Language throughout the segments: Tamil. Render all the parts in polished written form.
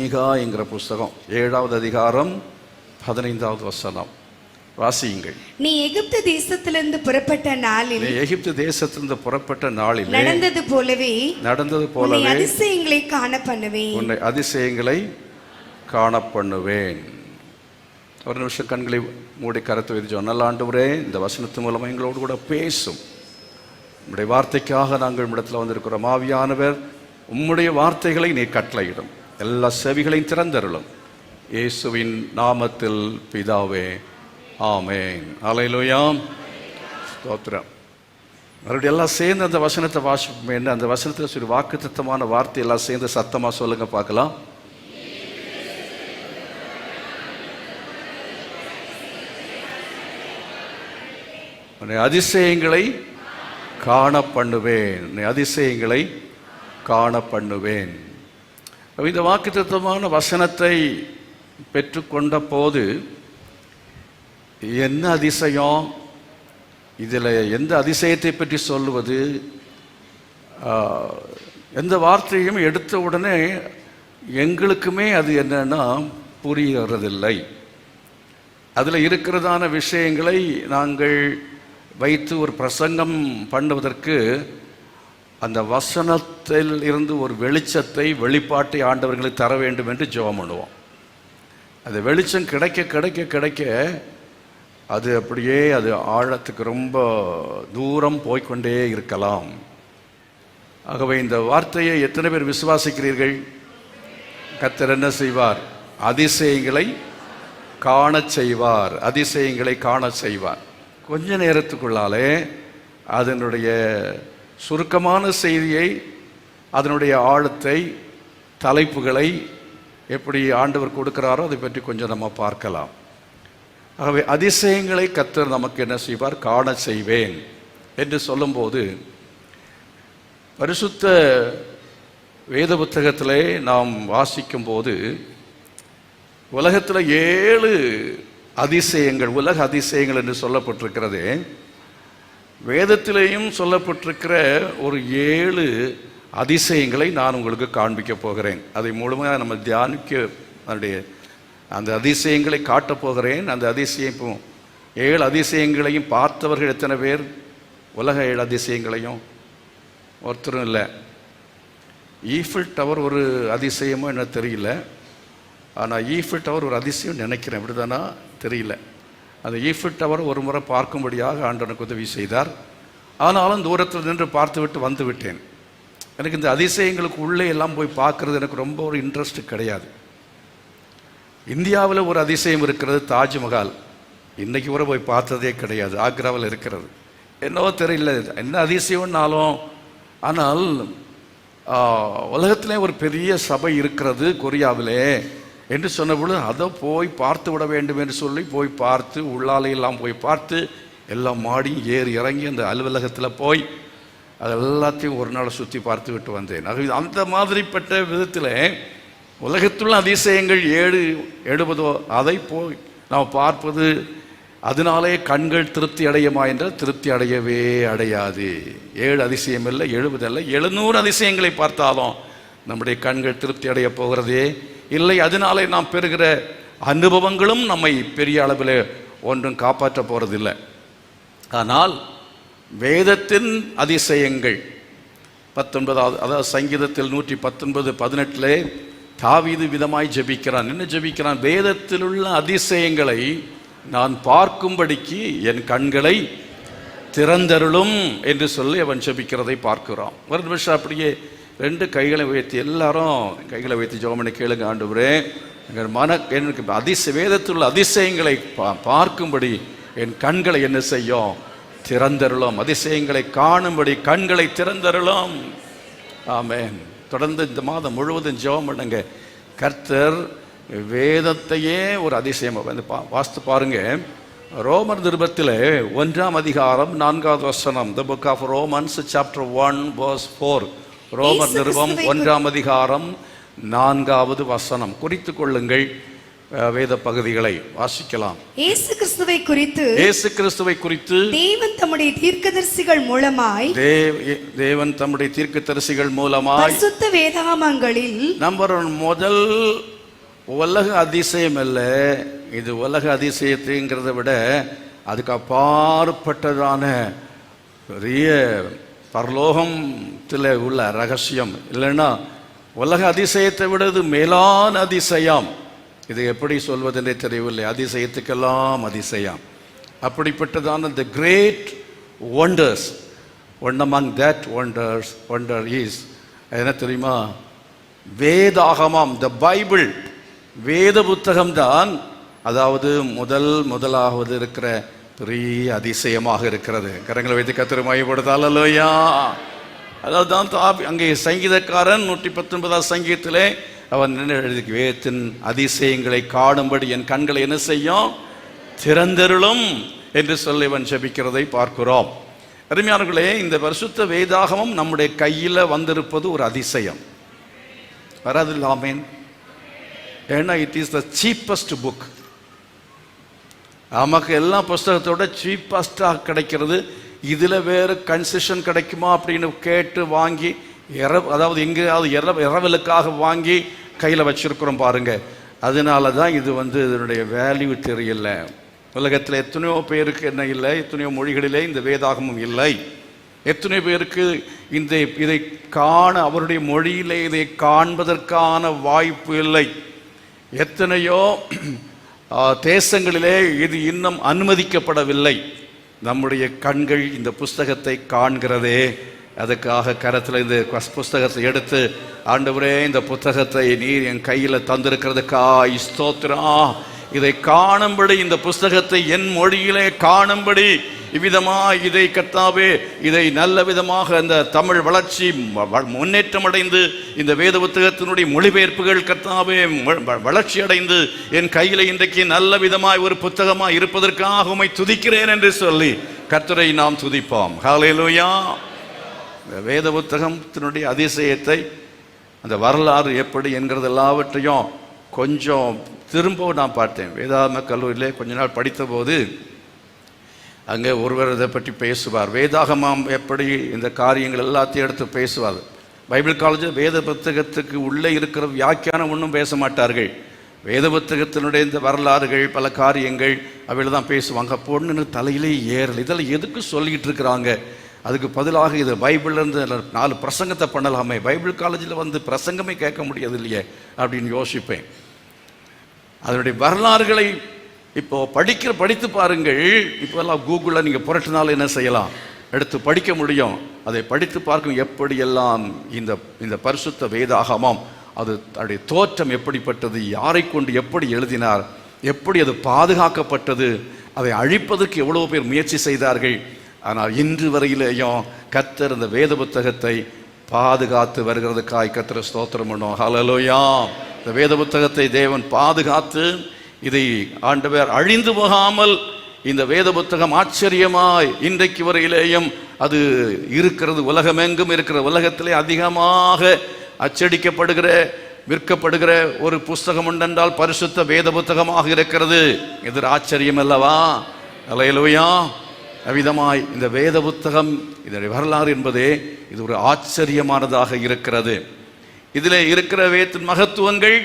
மீகா என்கிற புஸ்தகம் 7வது அதிகாரம் 15வது வசனம் வாசியுங்கள். நீ எகிப்து தேசத்திலிருந்து புறப்பட்ட நாளில் நடந்தது போலவே அதிசயங்களை காண பண்ணுவேன். உன்னை அதிசயங்களை காண பண்ணுவேன். ஒரு நிமிஷம் கண்களை மூடி கருத்து வைத்து சொன்னால், ஆண்டவரே இந்த வசனத்து மூலமாக எங்களோடு கூட பேசும். உம்முடைய வார்த்தைக்காக நாங்கள் இடத்துல வந்திருக்கிறோம். ஆவியானவர் உம்முடைய வார்த்தைகளை நீ கட்டளையிடும். எல்லா செவிகளையும் திறந்தருளும். இயேசுவின் நாமத்தில் பிதாவே, ஆமென். அல்லேலூயா. ஸ்தோத்திரம். மறுபடியும் எல்லாம் சேர்ந்து அந்த வசனத்தை வாசிப்போம். என்ன அந்த வசனத்தில் ஒரு வாக்குத்தத்தமான வார்த்தை எல்லாம் சேர்ந்து சத்தமாக சொல்லுங்க பார்க்கலாம். அதிசயங்களை காண பண்ணுவேன். அதிசயங்களை காண பண்ணுவேன். இந்த வாக்குத்தத்தமான வசனத்தை பெற்றுக்கொண்ட போது என்ன அதிசயம், இதில் எந்த அதிசயத்தை பற்றி சொல்லுவது, எந்த வார்த்தையும் எடுத்த உடனே எங்களுக்குமே அது என்னன்னா புரிகிறதில்லை. அதில் இருக்கிறதான விஷயங்களை நாங்கள் வைத்து ஒரு பிரசங்கம் பண்ணுவதற்கு அந்த வசனத்தில் இருந்து ஒரு வெளிச்சத்தை, வெளிப்பாட்டை ஆண்டவர்களுக்கு தர வேண்டும் என்று ஜெபம் பண்ணுவோம். அந்த வெளிச்சம் கிடைக்க கிடைக்க கிடைக்க அது அப்படியே அது ஆழத்துக்கு ரொம்ப தூரம் போய்கொண்டே இருக்கலாம். ஆகவே இந்த வார்த்தையை எத்தனை பேர் விசுவாசிக்கிறீர்கள்? கர்த்தர் என்ன செய்வார்? அதிசயங்களை காண செய்வார். அதிசயங்களை காண செய்வார். கொஞ்ச நேரத்துக்குள்ளாலே அதனுடைய சுருக்கமான செய்தியை, அதனுடைய ஆழத்தை, தலைப்புகளை எப்படி ஆண்டவர் கொடுக்கிறாரோ அதை பற்றி கொஞ்சம் நம்ம பார்க்கலாம். ஆகவே அதிசயங்களை கர்த்தர் நமக்கு என்ன செய்வார்? காண செய்வேன் என்று சொல்லும்போது, பரிசுத்த வேத புத்தகத்திலே நாம் வாசிக்கும் போது உலகத்தில் 7 அதிசயங்கள், உலக அதிசயங்கள் என்று சொல்லப்பட்டிருக்கிறது. வேதத்திலேயும் சொல்லப்பட்டிருக்கிற ஒரு 7 அதிசயங்களை நான் உங்களுக்கு காண்பிக்க போகிறேன். அதை முழுமையாக நம்ம தியானிக்க அந்த அதிசயங்களை காட்டப் போகிறேன். அந்த அதிசயம் 7 அதிசயங்களையும் பார்த்தவர்கள் எத்தனை பேர்? உலக 7 அதிசயங்களையும் ஒருத்தரும் இல்லை. ஈஃபில் டவர் ஒரு அதிசயமோ என்ன தெரியல. ஆனால் ஈஃபில் டவர் ஒரு அதிசயம் நினைக்கிறேன், இப்படிதானா தெரியல. அந்த ஈஃபில் டவர் ஒரு முறை பார்க்கும்படியாக ஆண்டவனுக்கு உதவி செய்தார். ஆனாலும் தூரத்தில் நின்று பார்த்து விட்டு வந்து விட்டேன். எனக்கு இந்த அதிசயங்களுக்கு உள்ளே எல்லாம் போய் பார்க்குறது எனக்கு ரொம்ப ஒரு இன்ட்ரெஸ்ட் கிடையாது. இந்தியாவில் ஒரு அதிசயம் இருக்கிறது, தாஜ்மஹால். இன்றைக்கி கூட போய் பார்த்ததே கிடையாது. ஆக்ராவில் இருக்கிறது. என்னவோ தெரியல என்ன அதிசயம்னாலும். ஆனால் உலகத்திலே ஒரு பெரிய சபை இருக்கிறது கொரியாவிலே என்று சொன்ன பொழுது அதை போய் பார்த்து விட வேண்டும் என்று சொல்லி போய் பார்த்து, உள்ளாலையெல்லாம் போய் பார்த்து, எல்லாம் மாடி ஏறி இறங்கி அந்த அலுவலகத்தில் போய் அது எல்லாத்தையும் ஒரு நாள் சுற்றி பார்த்து விட்டு வந்தேன். அந்த மாதிரிப்பட்ட விதத்தில் உலகத்துள்ள அதிசயங்கள் 7 அதை போய் நாம் பார்ப்பது, அதனாலே கண்கள் திருப்தி அடையுமா என்றால் திருப்தி அடையவே அடையாது. 7 அதிசயம் இல்லை, 70 அல்ல, 700 அதிசயங்களை பார்த்தாலும் நம்முடைய கண்கள் திருப்தி அடைய போகிறதே இல்லை. அதனாலே நாம் பெறுகிற அனுபவங்களும் நம்மை பெரிய அளவில் ஒன்றும் காப்பாற்ற போகிறதில்லை. ஆனால் வேதத்தின் அதிசயங்கள் 19வது, அதாவது சங்கீதத்தில் 119:18 தாவீது விதமாய் ஜெபிக்கிறான். என்ன ஜெபிக்கிறான்? வேதத்தில் உள்ள அதிசயங்களை நான் பார்க்கும்படிக்கு என் கண்களை திறந்தருளும் என்று சொல்லி அவன் ஜெபிக்கிறதை பார்க்கிறோம். ஒரு நிமிஷம் அப்படியே 2 கைகளை வைத்து, எல்லாரும் கைகளை வைத்து ஜெபம் பண்ணி கேளுங்க. ஆண்டவரே, எனக்கு வேதத்தில் உள்ள அதிசயங்களை பார்க்கும்படி என் கண்களை என்ன செய்யும்? திறந்தருளும். அதிசயங்களை காணும்படி கண்களை திறந்தருளும். ஆமென். தொடர்ந்து இந்த மாதம் முழுவதும் ஜெபம் பண்ணுங்க. கர்த்தர் வேதத்தையே ஒரு அதிசயம் வாசித்து பாருங்க. ரோமர் நிருபத்தில் 1ஆம் அதிகாரம் 4வது வசனம். The book of Romans chapter 1 verse 4. ரோமர் நிருபம் 1ஆம் அதிகாரம் 4வது வசனம். குறித்துக் கொள்ளுங்கள். வேத பகுதிகளை வாசிக்கலாம். இயேசு கிறிஸ்துவை குறித்து தேவன் தம்முடைய தீர்க்கதரிசிகள் மூலமாய் பரிசுத்த வேதாகமங்களில் நம்பர் முதல் உலக அதிசயம் அல்ல இது. உலக அதிசயத்தைங்கிறத விட அதுக்கு அப்பாற்பட்டதான பெரிய பரலோகத்தில் உள்ள ரகசியம். இல்லைன்னா உலக அதிசயத்தை விட இது மேலான அதிசயம். இது எப்படி சொல்வதென்றே தெரியவில்லை. அதிசயத்துக்கெல்லாம் அதிசயம். அப்படிப்பட்டதான the great wonders, one among that wonder is என்ன தெரியுமா? வேதாகமம், the Bible, வேத புத்தகம்தான். அதாவது முதலாவது இருக்கிற பெரிய அதிசயமாக இருக்கிறது. கரங்களை வைத்து கர்த்தரை மகிமைப்படுத்தால் அல்லேலூயா. அதாவது தான் அங்கே சங்கீதக்காரன் 119 சங்கீதத்திலே அவன் என்ன எழுதி, வேதத்தின் அதிசயங்களை காணும்படி என் கண்களை என்ன செய்யும், திறந்தருளும் என்று சொல்லி அவன் ஜெபிக்கிறதை பார்க்கிறோம். அருமையானவர்களே, இந்த பரிசுத்த வேதாகமம் நம்முடைய கையில் வந்திருப்பது ஒரு அதிசயம். வராது ஆமென். ஏன்னா it is the cheapest book. நமக்கு எல்லா புஸ்தகத்தோட சீப்பஸ்டாக கிடைக்கிறது. இதில் வேறு கன்செஷன் கிடைக்குமா அப்படின்னு கேட்டு வாங்கி அதாவது எங்கேயாவது இரவலுக்காக வாங்கி கையில் வச்சிருக்கிறோம் பாருங்க. அதனால தான் இது இதனுடைய வேல்யூ தெரியல. உலகத்தில் எத்தனையோ பேருக்கு என்ன இல்லை, எத்தனையோ மொழிகளிலே இந்த வேதாகமம் இல்லை. எத்தனையோ பேருக்கு இதை காண அவருடைய மொழியிலே இதை காண்பதற்கான வாய்ப்பு இல்லை. எத்தனையோ தேசங்களிலே இது இன்னும் அனுமதிக்கப்படவில்லை. நம்முடைய கண்கள் இந்த புஸ்தகத்தை காண்கிறதே. அதுக்காக கரத்தில் இந்த புஸ்தகத்தை எடுத்து, ஆண்டவரே இந்த புத்தகத்தை நீர் என் கையில் தந்திருக்கிறதுக்காய் ஸ்தோத்திரம். இதை காணும்படி, இந்த புஸ்தகத்தை என் மொழியிலே காணும்படி இவ்விதமாக இதை கர்த்தாவே, இதை நல்ல விதமாக இந்த தமிழ் வளர்ச்சி முன்னேற்றம் அடைந்து இந்த வேத புத்தகத்தினுடைய மொழிபெயர்ப்புகள் கர்த்தாவே வளர்ச்சி அடைந்து என் கையில் இன்றைக்கு நல்ல விதமாய் ஒரு புத்தகமாக இருப்பதற்காக உம்மை துதிக்கிறேன் என்று சொல்லி கர்த்தரை நாம் துதிப்போம். ஹல்லேலூயா. வேத புத்தகத்தினுடைய அதிசயத்தை, அந்த வரலாறு எப்படி என்கிறது எல்லாவற்றையும் கொஞ்சம் திரும்ப நான் பார்த்தேன். வேதாகம கல்லூரியிலே கொஞ்ச நாள் படித்த போது அங்கே ஒருவர் இதை பற்றி பேசுவார். வேதாகமம் எப்படி இந்த காரியங்கள் எல்லாத்தையும் எடுத்து பேசுவார். பைபிள் காலேஜில் வேத புத்தகத்துக்கு உள்ளே இருக்கிற வியாக்கியானம் ஒன்றும் பேச மாட்டார்கள். வேத புத்தகத்தினுடைய இந்த வரலாறுகள் பல காரியங்கள் அவையில் தான் பேசுவாங்க. பொண்ணு தலையிலே ஏறல். இதெல்லாம் எதுக்கு சொல்லிக்கிட்டு இருக்கிறாங்க? அதுக்கு பதிலாக இது பைபிள்லேருந்து 4 பிரசங்கத்தை பண்ணலாமே. பைபிள் காலேஜில் பிரசங்கமே கேட்க முடியாது இல்லையே அப்படின்னு யோசிப்பேன். அதனுடைய வரலாறுகளை இப்போ படித்து பாருங்கள். இப்போல்லாம் கூகுளில் நீங்கள் புரட்டினாலும் என்ன செய்யலாம், எடுத்து படிக்க முடியும். அதை படித்து பார்க்கும் எப்படியெல்லாம் இந்த பரிசுத்த வேதாகமம் அதனுடைய தோற்றம் எப்படிப்பட்டது, யாரை கொண்டு எப்படி எழுதினார், எப்படி அது பாதுகாக்கப்பட்டது, அதை அழிப்பதற்கு எவ்வளோ பேர் முயற்சி செய்தார்கள். ஆனால் இன்று வரையிலேயும் கர்த்தர் இந்த வேத புத்தகத்தை பாதுகாத்து வருகிறதுக்காய் கர்த்தரை ஸ்தோத்திரம் பண்ணோம். ஹல்லேலூயா. இந்த வேத புத்தகத்தை தேவன் பாதுகாத்து இதை ஆண்டவர் அழிந்து போகாமல் இந்த வேத புத்தகம் ஆச்சரியமாய் இன்றைக்கு வரையிலேயும் அது இருக்கிறது. உலகமெங்கும் இருக்கிற, உலகத்திலே அதிகமாக அச்சடிக்கப்படுகிற விற்கப்படுகிற ஒரு புஸ்தகம் உண்டென்றால் பரிசுத்த வேத புத்தகமாக இருக்கிறது. இது ஆச்சரியம் அல்லவா? ஹல்லேலூயா. அவ்விதமாய் இந்த வேத புத்தகம், இதனுடைய வரலாறு என்பதே இது ஒரு ஆச்சரியமானதாக இருக்கிறது. இதில் இருக்கிற வேதத்தின் மகத்துவங்கள்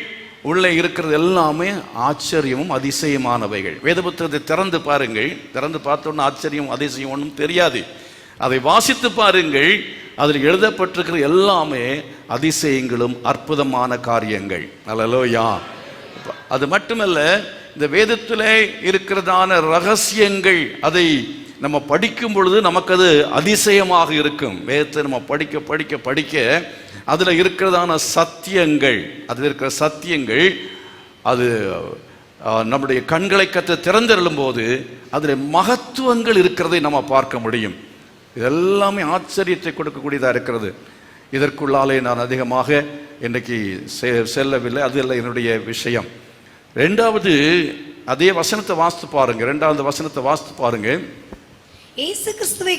உள்ளே இருக்கிறது எல்லாமே ஆச்சரியமும் அதிசயமானவைகள். வேத புத்தகத்தை திறந்து பாருங்கள். திறந்து பார்த்தோன்னா ஆச்சரியம் அதிசயம் ஒன்றும் தெரியாது. அதை வாசித்து பாருங்கள். அதில் எழுதப்பட்டிருக்கிற எல்லாமே அதிசயங்களும் அற்புதமான காரியங்கள். அல்லேலூயா. அது மட்டுமல்ல, இந்த வேதத்திலே இருக்கிறதான ரகசியங்கள் அதை நம்ம படிக்கும் பொழுது நமக்கு அது அதிசயமாக இருக்கும். வேதத்தை நம்ம படிக்க படிக்க படிக்க அதில் இருக்கிறதான சத்தியங்கள், அதில் இருக்கிற சத்தியங்கள் அது நம்முடைய கண்களை கற்று திறந்தருளும் போது அதில் மகத்துவங்கள் இருக்கிறதை நம்ம பார்க்க முடியும். இதெல்லாமே ஆச்சரியத்தை கொடுக்கக்கூடியதாக இருக்கிறது. இதற்குள்ளாலே நான் அதிகமாக இன்றைக்கு செல்லவில்லை. அது இல்லை என்னுடைய விஷயம். ரெண்டாவது, அதே வசனத்தை வாசித்து பாருங்க. 2வது வசனத்தை வாசித்து பாருங்க. இயேசு கிறிஸ்துவை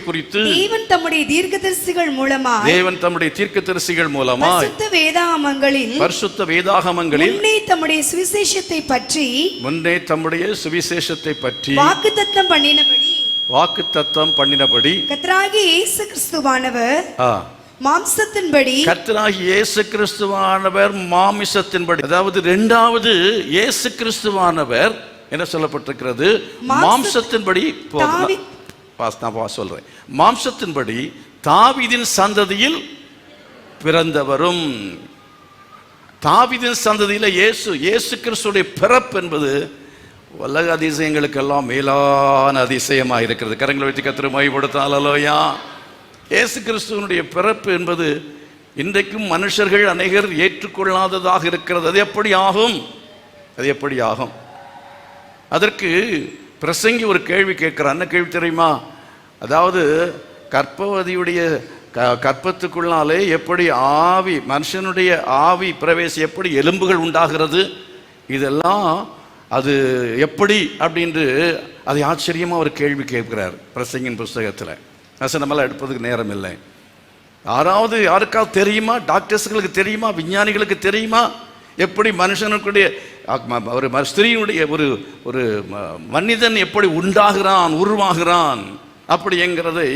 குறித்து தேவன் தம்முடைய தீர்க்கதரிசிகள் மூலமாய் பரிசுத்த வேதாகமங்களில் முன்னே தம்முடைய சுவிசேஷத்தை பற்றி வாக்குத்தத்தம் பண்ணினபடி கர்த்தராகிய இயேசு கிறிஸ்துவானவர் மாம்சத்தின்படி, கர்த்தராகிய இயேசு கிறிஸ்துவானவர் மாமிசத்தின்படி, அதாவது இரண்டாவது இயேசு கிறிஸ்துவானவர் என்ன சொல்லப்பட்டிருக்கிறது? மாம்சத்தின்படி நான் சொல்றேன். மாம்சத்தின்படி தாவீதின் சந்ததியில் பிறந்தவரும். தாவீதின் சந்ததியில இயேசு கிறிஸ்துடைய பிறப்பு என்பது உலக அதிசயங்களுக்கெல்லாம் மேலான அதிசயமாக இருக்கிறது. கரங்களை வைத்து கர்த்தரை மகிமைப்படுத்தால் அல்லேலூயா. இயேசு கிறிஸ்துவனுடைய பிறப்பு என்பது இன்றைக்கும் மனுஷர்கள் அநேகர் ஏற்றுக்கொள்ளாததாக இருக்கிறது. அது எப்படி ஆகும்? அதற்கு பிரசங்கி ஒரு கேள்வி கேட்கிறார். என்ன கேள்வி தெரியுமா? அதாவது கர்ப்பவதியுடைய கற்பத்துக்குள்ளாலே எப்படி ஆவி, மனுஷனுடைய ஆவி பிரவேசி, எப்படி எலும்புகள் உண்டாகிறது, இதெல்லாம் அது எப்படி அப்படின்று அதை ஆச்சரியமாக ஒரு கேள்வி கேட்கிறார் பிரசங்கின் புஸ்தகத்தில். வசனமெல்லாம் எடுப்பதுக்கு நேரம் இல்லை. யாருக்காவது தெரியுமா? டாக்டர்ஸ்களுக்கு தெரியுமா? விஞ்ஞானிகளுக்கு தெரியுமா? எப்படி மனுஷனுக்குடைய ஒரு ஸ்திரீனுடைய ஒரு மனிதன் எப்படி உருவாகிறான் அப்படிங்கிறதை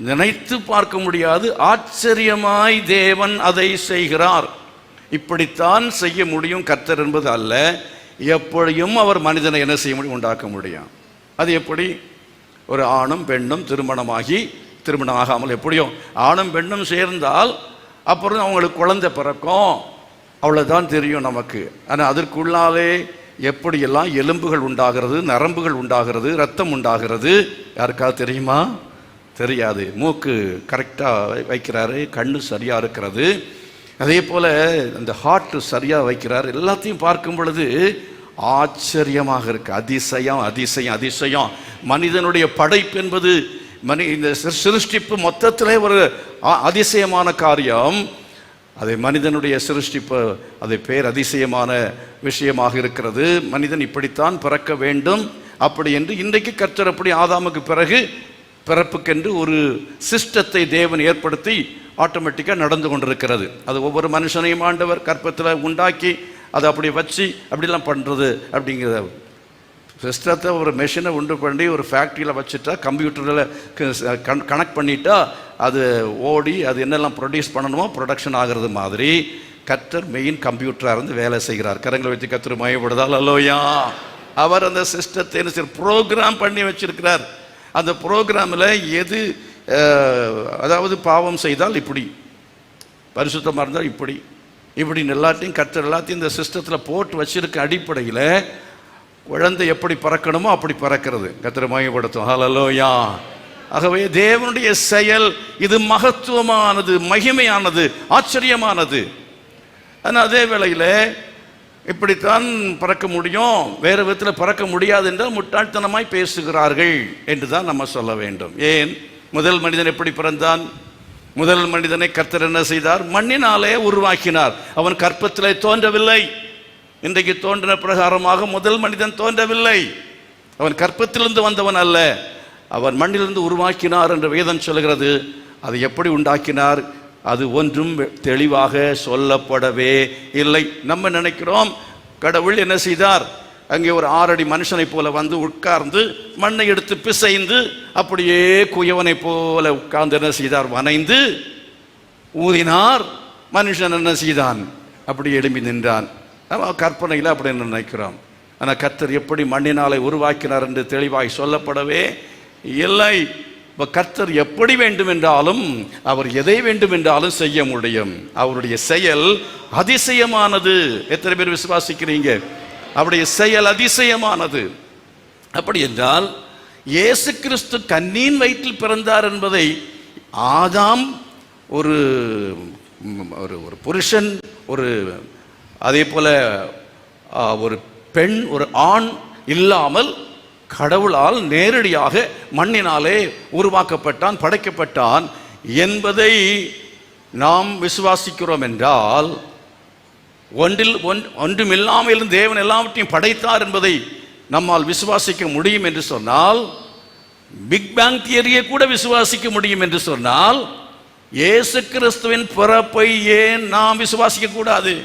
நினைத்து பார்க்க முடியாது. ஆச்சரியமாய் தேவன் அதை செய்கிறார். இப்படித்தான் செய்ய முடியும் கர்த்தர் என்பது அல்ல, எப்படியும் அவர் மனிதனை என்ன செய்ய முடியும்? உண்டாக்க முடியும். அது எப்படி? ஒரு ஆணும் பெண்ணும் திருமணம் ஆகாமல் எப்படியும் ஆணும் பெண்ணும் சேர்ந்தால் அப்புறம் அவங்களுக்கு குழந்தை பிறக்கும், அவ்வளோதான் தெரியும் நமக்கு. ஆனால் அதற்குள்ளாலே எப்படியெல்லாம் எலும்புகள் உண்டாகிறது, நரம்புகள் உண்டாகிறது, ரத்தம் உண்டாகிறது, யாருக்காவது தெரியுமா? தெரியாது. மூக்கு கரெக்டாக வைக்கிறாரு, கண்ணு சரியாக இருக்கிறது, அதே போல் அந்த ஹார்ட் சரியாக வைக்கிறார். எல்லாத்தையும் பார்க்கும் பொழுது ஆச்சரியமாக இருக்கு. அதிசயம். மனிதனுடைய படைப்பு என்பது இந்த சிருஷ்டிப்பு மொத்தத்திலே ஒரு அதிசயமான காரியம். அதை மனிதனுடைய சிருஷ்டிப்பு, அதை பேர் அதிசயமான விஷயமாக இருக்கிறது. மனிதன் இப்படித்தான் பிறக்க வேண்டும் அப்படி என்று இன்றைக்கு கர்த்தர் அப்படி ஆதாமுக்கு பிறகு பிறப்புக்கென்று ஒரு சிஸ்டத்தை தேவன் ஏற்படுத்தி ஆட்டோமேட்டிக்காக நடந்து கொண்டிருக்கிறது. அது ஒவ்வொரு மனுஷனையும் ஆண்டவர் கற்பத்தில் உண்டாக்கி அதை அப்படி வச்சு அப்படிலாம் பண்ணுறது அப்படிங்கிற சிஸ்டத்தை, ஒரு மெஷினை உண்டு பண்ணி ஒரு ஃபேக்ட்ரியில் வச்சுட்டா, கம்ப்யூட்டரில் கனெக்ட் பண்ணிட்டா அது ஓடி அது என்னெல்லாம் ப்ரொடியூஸ் பண்ணணுமோ ப்ரொடக்ஷன் ஆகிறது மாதிரி கர்த்தர் மெயின் கம்ப்யூட்டராக இருந்து வேலை செய்கிறார். கரங்களை வச்சு கர்த்தர் மயப்படுதால் அல்லோயா. அவர் அந்த சிஸ்டத்தை என்ன செய்ய ப்ரோக்ராம் பண்ணி வச்சிருக்கிறார். அந்த ப்ரோக்ராமில் எது, அதாவது பாவம் செய்தால் இப்படி, பரிசுத்தமாக இருந்தால் இப்படின்னு எல்லாத்தையும் கர்த்தர் எல்லாத்தையும் இந்த சிஸ்டத்தில் போட்டு வச்சிருக்க அடிப்படையில் குழந்தை எப்படி பறக்கணுமோ அப்படி பறக்கிறது. கர்த்தரை மகிமைப்படுத்தும். ஹல்லேலூயா. ஆகவே தேவனுடைய செயல் இது மகத்துவமானது, மகிமையானது, ஆச்சரியமானது. ஆனால் அதே வேளையில் இப்படித்தான் பறக்க முடியும், வேறு விதத்தில் பறக்க முடியாது என்றால் முட்டாள்தனமாய் பேசுகிறார்கள் என்று தான் நம்ம சொல்ல வேண்டும். ஏன்? முதல் மனிதன் எப்படி பிறந்தான்? முதல் மனிதனை கர்த்தர் என்ன செய்தார்? மண்ணினாலே உருவாக்கினார். அவன் கற்பத்திலே தோன்றவில்லை. இன்றைக்கு தோன்றின பிரகாரமாக முதல் மனிதன் தோன்றவில்லை. அவன் கற்பத்திலிருந்து வந்தவன் அல்ல, அவன் மண்ணிலிருந்து உருவாக்கினார் என்று வேதம் சொல்கிறது. அதை எப்படி உண்டாக்கினார்? அது ஒன்றும் தெளிவாக சொல்லப்படவே இல்லை. நம்ம நினைக்கிறோம் கடவுள் என்ன செய்தார், அங்கே ஒரு 6 அடி மனுஷனை போல வந்து உட்கார்ந்து மண்ணை எடுத்து பிசைந்து அப்படியே குயவனை போல உட்கார்ந்து என்ன செய்தார், வனைந்து ஊதினார். மனுஷன் என்ன செய்தான்? அப்படி எழும்பி நின்றான். நம்ம கற்பனையில் அப்படி நினைக்கிறோம். ஆனால் கர்த்தர் எப்படி மண்ணினாலே உருவாக்கினார் என்று தெளிவாய் சொல்லப்படவே இல்லை. இப்போ கர்த்தர் எப்படி வேண்டும் என்றாலும், அவர் எதை வேண்டும் என்றாலும் செய்ய முடியும். அவருடைய செயல் அதிசயமானது. எத்தனை பேர் விசுவாசிக்கிறீங்க? அவருடைய செயல் அதிசயமானது. அப்படி என்றால் இயேசு கிறிஸ்து கன்னியின் வயிற்றில் பிறந்தார் என்பதை ஆதாம் ஒரு ஒரு புருஷன், ஒரு அதே போல ஒரு பெண், ஒரு ஆண் இல்லாமல் கடவுளால் நேரடியாக மண்ணினாலே உருவாக்கப்பட்டான், படைக்கப்பட்டான் என்பதை நாம் விசுவாசிக்கிறோம் என்றால், ஒன்றுமில்லாமல் தேவன் எல்லாவற்றையும் படைத்தார் என்பதை நம்மால் விசுவாசிக்க முடியும் என்று சொன்னால், பிக் பேங் தியரியை கூட விசுவாசிக்க முடியும் என்று சொன்னால், இயேசு கிறிஸ்துவின் பிறப்பை ஏன் நாம் விசுவாசிக்க கூடாது?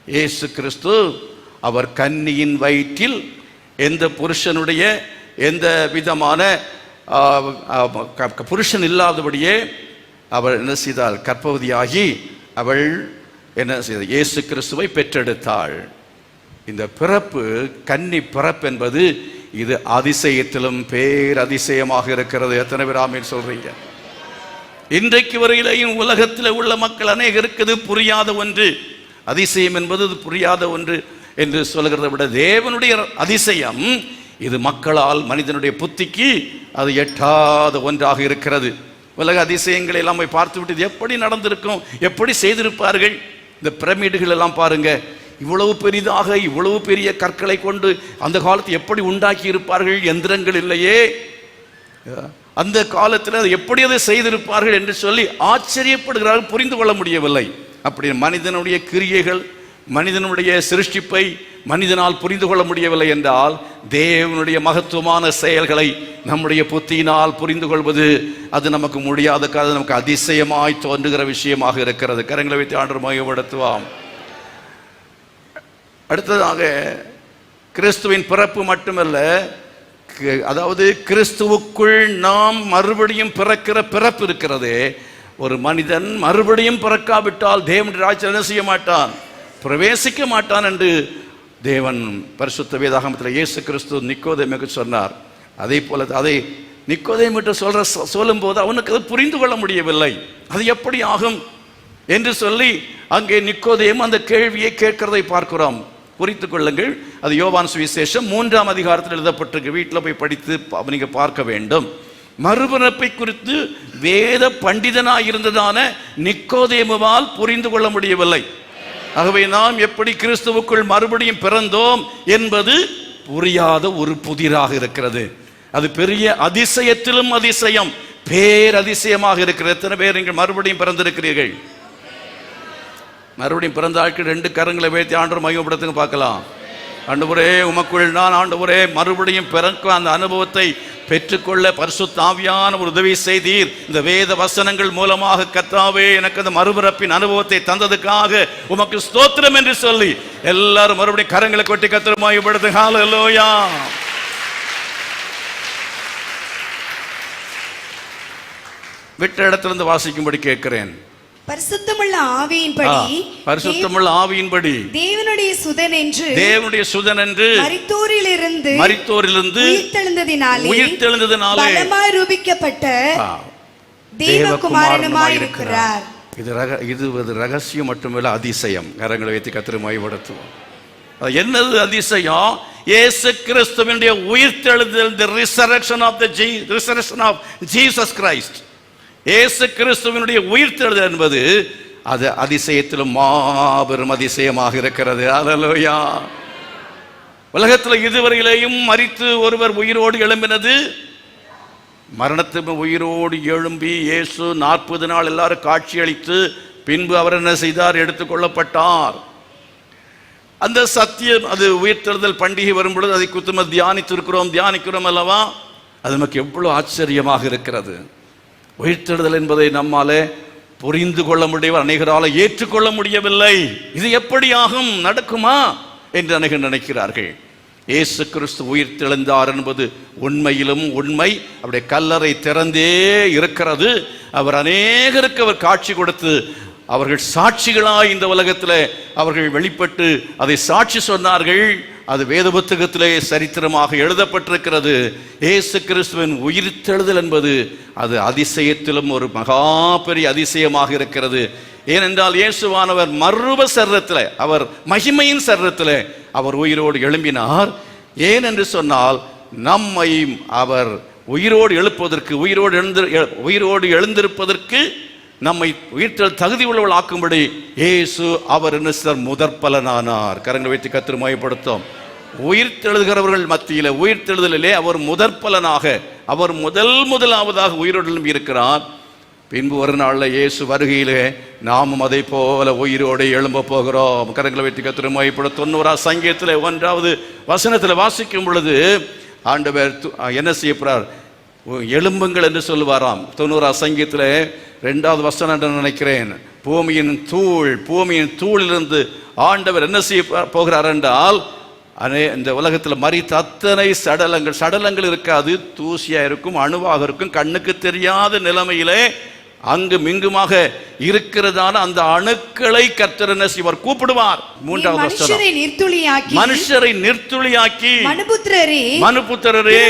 இயேசு கிறிஸ்து அவர் கன்னியின் வயிற்றில் எந்த புருஷனுடைய எந்த விதமான புருஷன் இல்லாதபடியே அவள் என்ன செய்தாள்? கர்ப்பவதியாகி அவள் என்ன செய்தாள்? இயேசு கிறிஸ்துவை பெற்றெடுத்தாள். இந்த பிறப்பு, கன்னி பிறப்பு என்பது இது அதிசயத்திலும் பேரதிசயமாக இருக்கிறது. எத்தனை பேர் ஆமென் சொல்றீங்க? இன்றைக்கு வரையிலேயும் உலகத்தில் உள்ள மக்கள் அநேகருக்கு இது புரியாத ஒன்று. அதிசயம் என்பது இது புரியாத ஒன்று என்று சொல்கிறதை விட தேவனுடைய அதிசயம் இது மக்களால், மனிதனுடைய புத்திக்கு அது எட்டாத ஒன்றாக இருக்கிறது. உலக அதிசயங்களை எல்லாம் போய் பார்த்து விட்டு இது எப்படி நடந்திருக்கும், எப்படி செய்திருப்பார்கள்? இந்த பிரமிடுகள் எல்லாம் பாருங்க, இவ்வளவு பெரிதாக, இவ்வளவு பெரிய கற்களை கொண்டு அந்த காலத்தில் எப்படி உண்டாக்கி இருப்பார்கள்? எந்திரங்கள் இல்லையே, அந்த காலத்தில் அதை எப்படி அதை செய்திருப்பார்கள் என்று சொல்லி ஆச்சரியப்படுகிறார்கள். புரிந்து கொள்ள முடியவில்லை. அப்படி மனிதனுடைய கிரியைகள், மனிதனுடைய சிருஷ்டிப்பை மனிதனால் புரிந்து கொள்ள முடியவில்லை என்றால், தேவனுடைய மகத்துவமான செயல்களை நம்முடைய புத்தியினால் புரிந்து கொள்வது அது நமக்கு முடியாத காரணம், நமக்கு அதிசயமாய் தோன்றுகிற விஷயமாக இருக்கிறது. கரங்களை வைத்து ஆண்டவர் மகிமைப்படுத்துவோம். அடுத்ததாக கிறிஸ்துவின் பிறப்பு மட்டுமல்ல, அதாவது கிறிஸ்துவுக்குள் நாம் மறுபடியும் பிறக்கிற பிறப்பு இருக்கிறது. ஒரு மனிதன் மறுபடியும் பிறக்காவிட்டால் தேவனுடைய ராஜ்யத்தில் என்ன செய்ய மாட்டான்? பிரவேசிக்க மாட்டான் என்று தேவன் பரிசுத்த வேதாகமத்தில் இயேசு கிறிஸ்து நிக்கோதேமுக்கு சொன்னார். அதே போல அதை நிக்கோதேமுக்கு சொல்லும் போது அவனுக்கு அது புரிந்து கொள்ள முடியவில்லை. அது எப்படி ஆகும் என்று சொல்லி அங்கே நிக்கோதேமு அந்த கேள்வியை கேட்கிறதை பார்க்கிறோம். குறித்துக் கொள்ளுங்கள், அது யோவான் சுவிசேஷம் 3ஆம் அதிகாரத்தில் எழுதப்பட்டிருக்கு. வீட்டில் போய் படித்து நீங்க பார்க்க வேண்டும். மறுபிறப்பை குறித்து வேத பண்டிதனாய் இருந்ததான நிக்கோதேமுவால் புரிந்து கொள்ள முடியவில்லை. ஆகவே நாம் எப்படி கிறிஸ்துவுக்குள் மறுபடியும் பிறந்தோம் என்பது புரியாத ஒரு புதிராக இருக்கிறது. அது பெரிய அதிசயத்திலும் அதிசயம், பேரதிசயமாக இருக்கிறது. எத்தனை பேர் நீங்கள் மறுபடியும் பிறந்திருக்கிறீர்கள்? மறுபடியும் பிறந்த ஆட்கள் 2 கரங்களை வைத்து ஆண்டவர் மகிமைப்படுத்துங்க பார்க்கலாம். ஆண்டவரே, உமக்குள் நான் ஆண்டவரே மறுபடியும் பிறக்க அந்த அனுபவத்தை பெற்றுக்கொள்ள பரிசுத்த ஆவியான ஒரு உதவி செய்தீர். இந்த வேத வசனங்கள் மூலமாக கர்த்தாவே எனக்கு அந்த மறுபிறப்பின் அனுபவத்தை தந்ததுக்காக உமக்கு ஸ்தோத்திரம் என்று சொல்லி எல்லாரும் மறுபடியும் கரங்களை கொட்டி கர்த்தரை மகிமைப்படுத்துங்க. ஹல்லேலூயா. விட்ட இடத்திலிருந்து வாசிக்கும்படி கேட்கிறேன். பரிசுத்தமுள்ள ஆவியின்படி தேவனுடைய சுதன் என்று மரித்தோரிலிருந்து உயிர்த்தெழுந்ததினாலே பலமாய் ரூபிக்கப்பட்ட தேவகுமாரனுமாய் இருக்கிறார். இது ரகசியம் மட்டுமல்ல, அதிசயம். கரங்களை வைத்து கர்த்தரை மகிமைப்படுத்துவோம். என்னது அதிசயம்? இயேசு கிறிஸ்துவினுடைய உயிர்த்தெழுதல், the resurrection of Jesus Christ. இயேசு கிறிஸ்துவினுடைய உயிர்த்தெழுதல் என்பது அது அதிசயத்திலும் மாபெரும் அதிசயமாக இருக்கிறது. அல்லேலூயா. உலகத்தில் இதுவரையிலேயும் மரித்து ஒருவர் உயிரோடு எழும்பினது, மரணத்துக்கு உயிரோடு எழும்பி இயேசு 40 நாள் எல்லாரும் காட்சி அளித்து பின்பு அவர் என்ன செய்தார்? எடுத்துக்கொள்ளப்பட்டார். அந்த சத்தியம், அது உயிர்த்தெழுதல் பண்டிகை வரும் பொழுது அதை குறித்து தியானிக்கிறோம் அல்லவா? அது நமக்கு எவ்வளவு ஆச்சரியமாக இருக்கிறது. உயிர்த்தெழுதல் என்பதை நம்மாலே புரிந்து கொள்ள முடியவில்லை, அநேகரால ஏற்றுக்கொள்ள முடியவில்லை. இது எப்படி ஆகும், நடக்குமா என்று அநேகர் நினைக்கிறார்கள். இயேசு கிறிஸ்து உயிர்த்தெழுந்தார் என்பது உண்மையிலும் உண்மை. அவருடைய கல்லறை திறந்தே இருக்கிறது. அவர் அநேகருக்கு அவர் காட்சி கொடுத்து அவர்கள் சாட்சிகளாய் இந்த உலகத்தில் அவர்கள் வெளிப்பட்டு அதை சாட்சி சொன்னார்கள். அது வேத புத்தகத்திலே சரித்திரமாக எழுதப்பட்டிருக்கிறது. இயேசு கிறிஸ்துவின் உயிர்த்தெழுதல் என்பது அது அதிசயத்திலும் ஒரு மகா பெரிய அதிசயமாக இருக்கிறது. ஏனென்றால் இயேசுவானவர் மறுரூப சரீரத்தில், அவர் மகிமையின் சரீரத்தில் அவர் உயிரோடு எழும்பினார். ஏன் என்று சொன்னால், நம்மை அவர் உயிரோடு எழுப்பதற்கு, உயிரோடு எழுந்திருப்பதற்கு, நம்மை உயிர்த்தெழுதல் தகுதி உள்ளவள் ஆக்கும்படி இயேசு அவர் என்ன முதற்பலனானார். கரங்களை வைத்து கர்த்தரை மகிமைப்படுத்தும். உயிர்த்தெழுகிறவர்கள் மத்தியில் உயிர்த்தெழுதலிலே அவர் முதற்பலனாக, அவர் முதலாவதாக உயிரோடு எழும்பி இருக்கிறார். பின்பு ஒரு நாளில் இயேசு வருகையிலே நாமும் அதை போல உயிரோடு எழும்ப போகிறோம். கரங்களை வைத்து கர்த்தரை மகிமைப்படுத்தும். 91ஆம் சங்கீதத்தில் 1வது வசனத்தில் வாசிக்கும் பொழுது ஆண்டவர் என்ன செய்யப்படுறார்? எழும்புங்கள் என்று சொல்லுவாராம். 90ஆம் சங்கீதத்தில் 2வது வசனம் என்று நினைக்கிறேன். பூமியின் தூளிலிருந்து ஆண்டவர் என்ன செய்ய போகிறார் என்றால், இந்த உலகத்தில் மரித்த அத்தனை சடலங்கள் இருக்காது, தூசியா இருக்கும், அணுவாக இருக்கும், கண்ணுக்கு தெரியாத நிலைமையிலே அங்கு மிங்குமாக இருக்கிறதான அந்த அணுக்களை கர்த்தர் என்ன செய்வார்? கூப்பிடுவார். மூன்றாவது மனுஷரை நிர்த்துளியாக்கி மனுஷரை நிர்த்துளியாக்கி மனுபுத்திரரே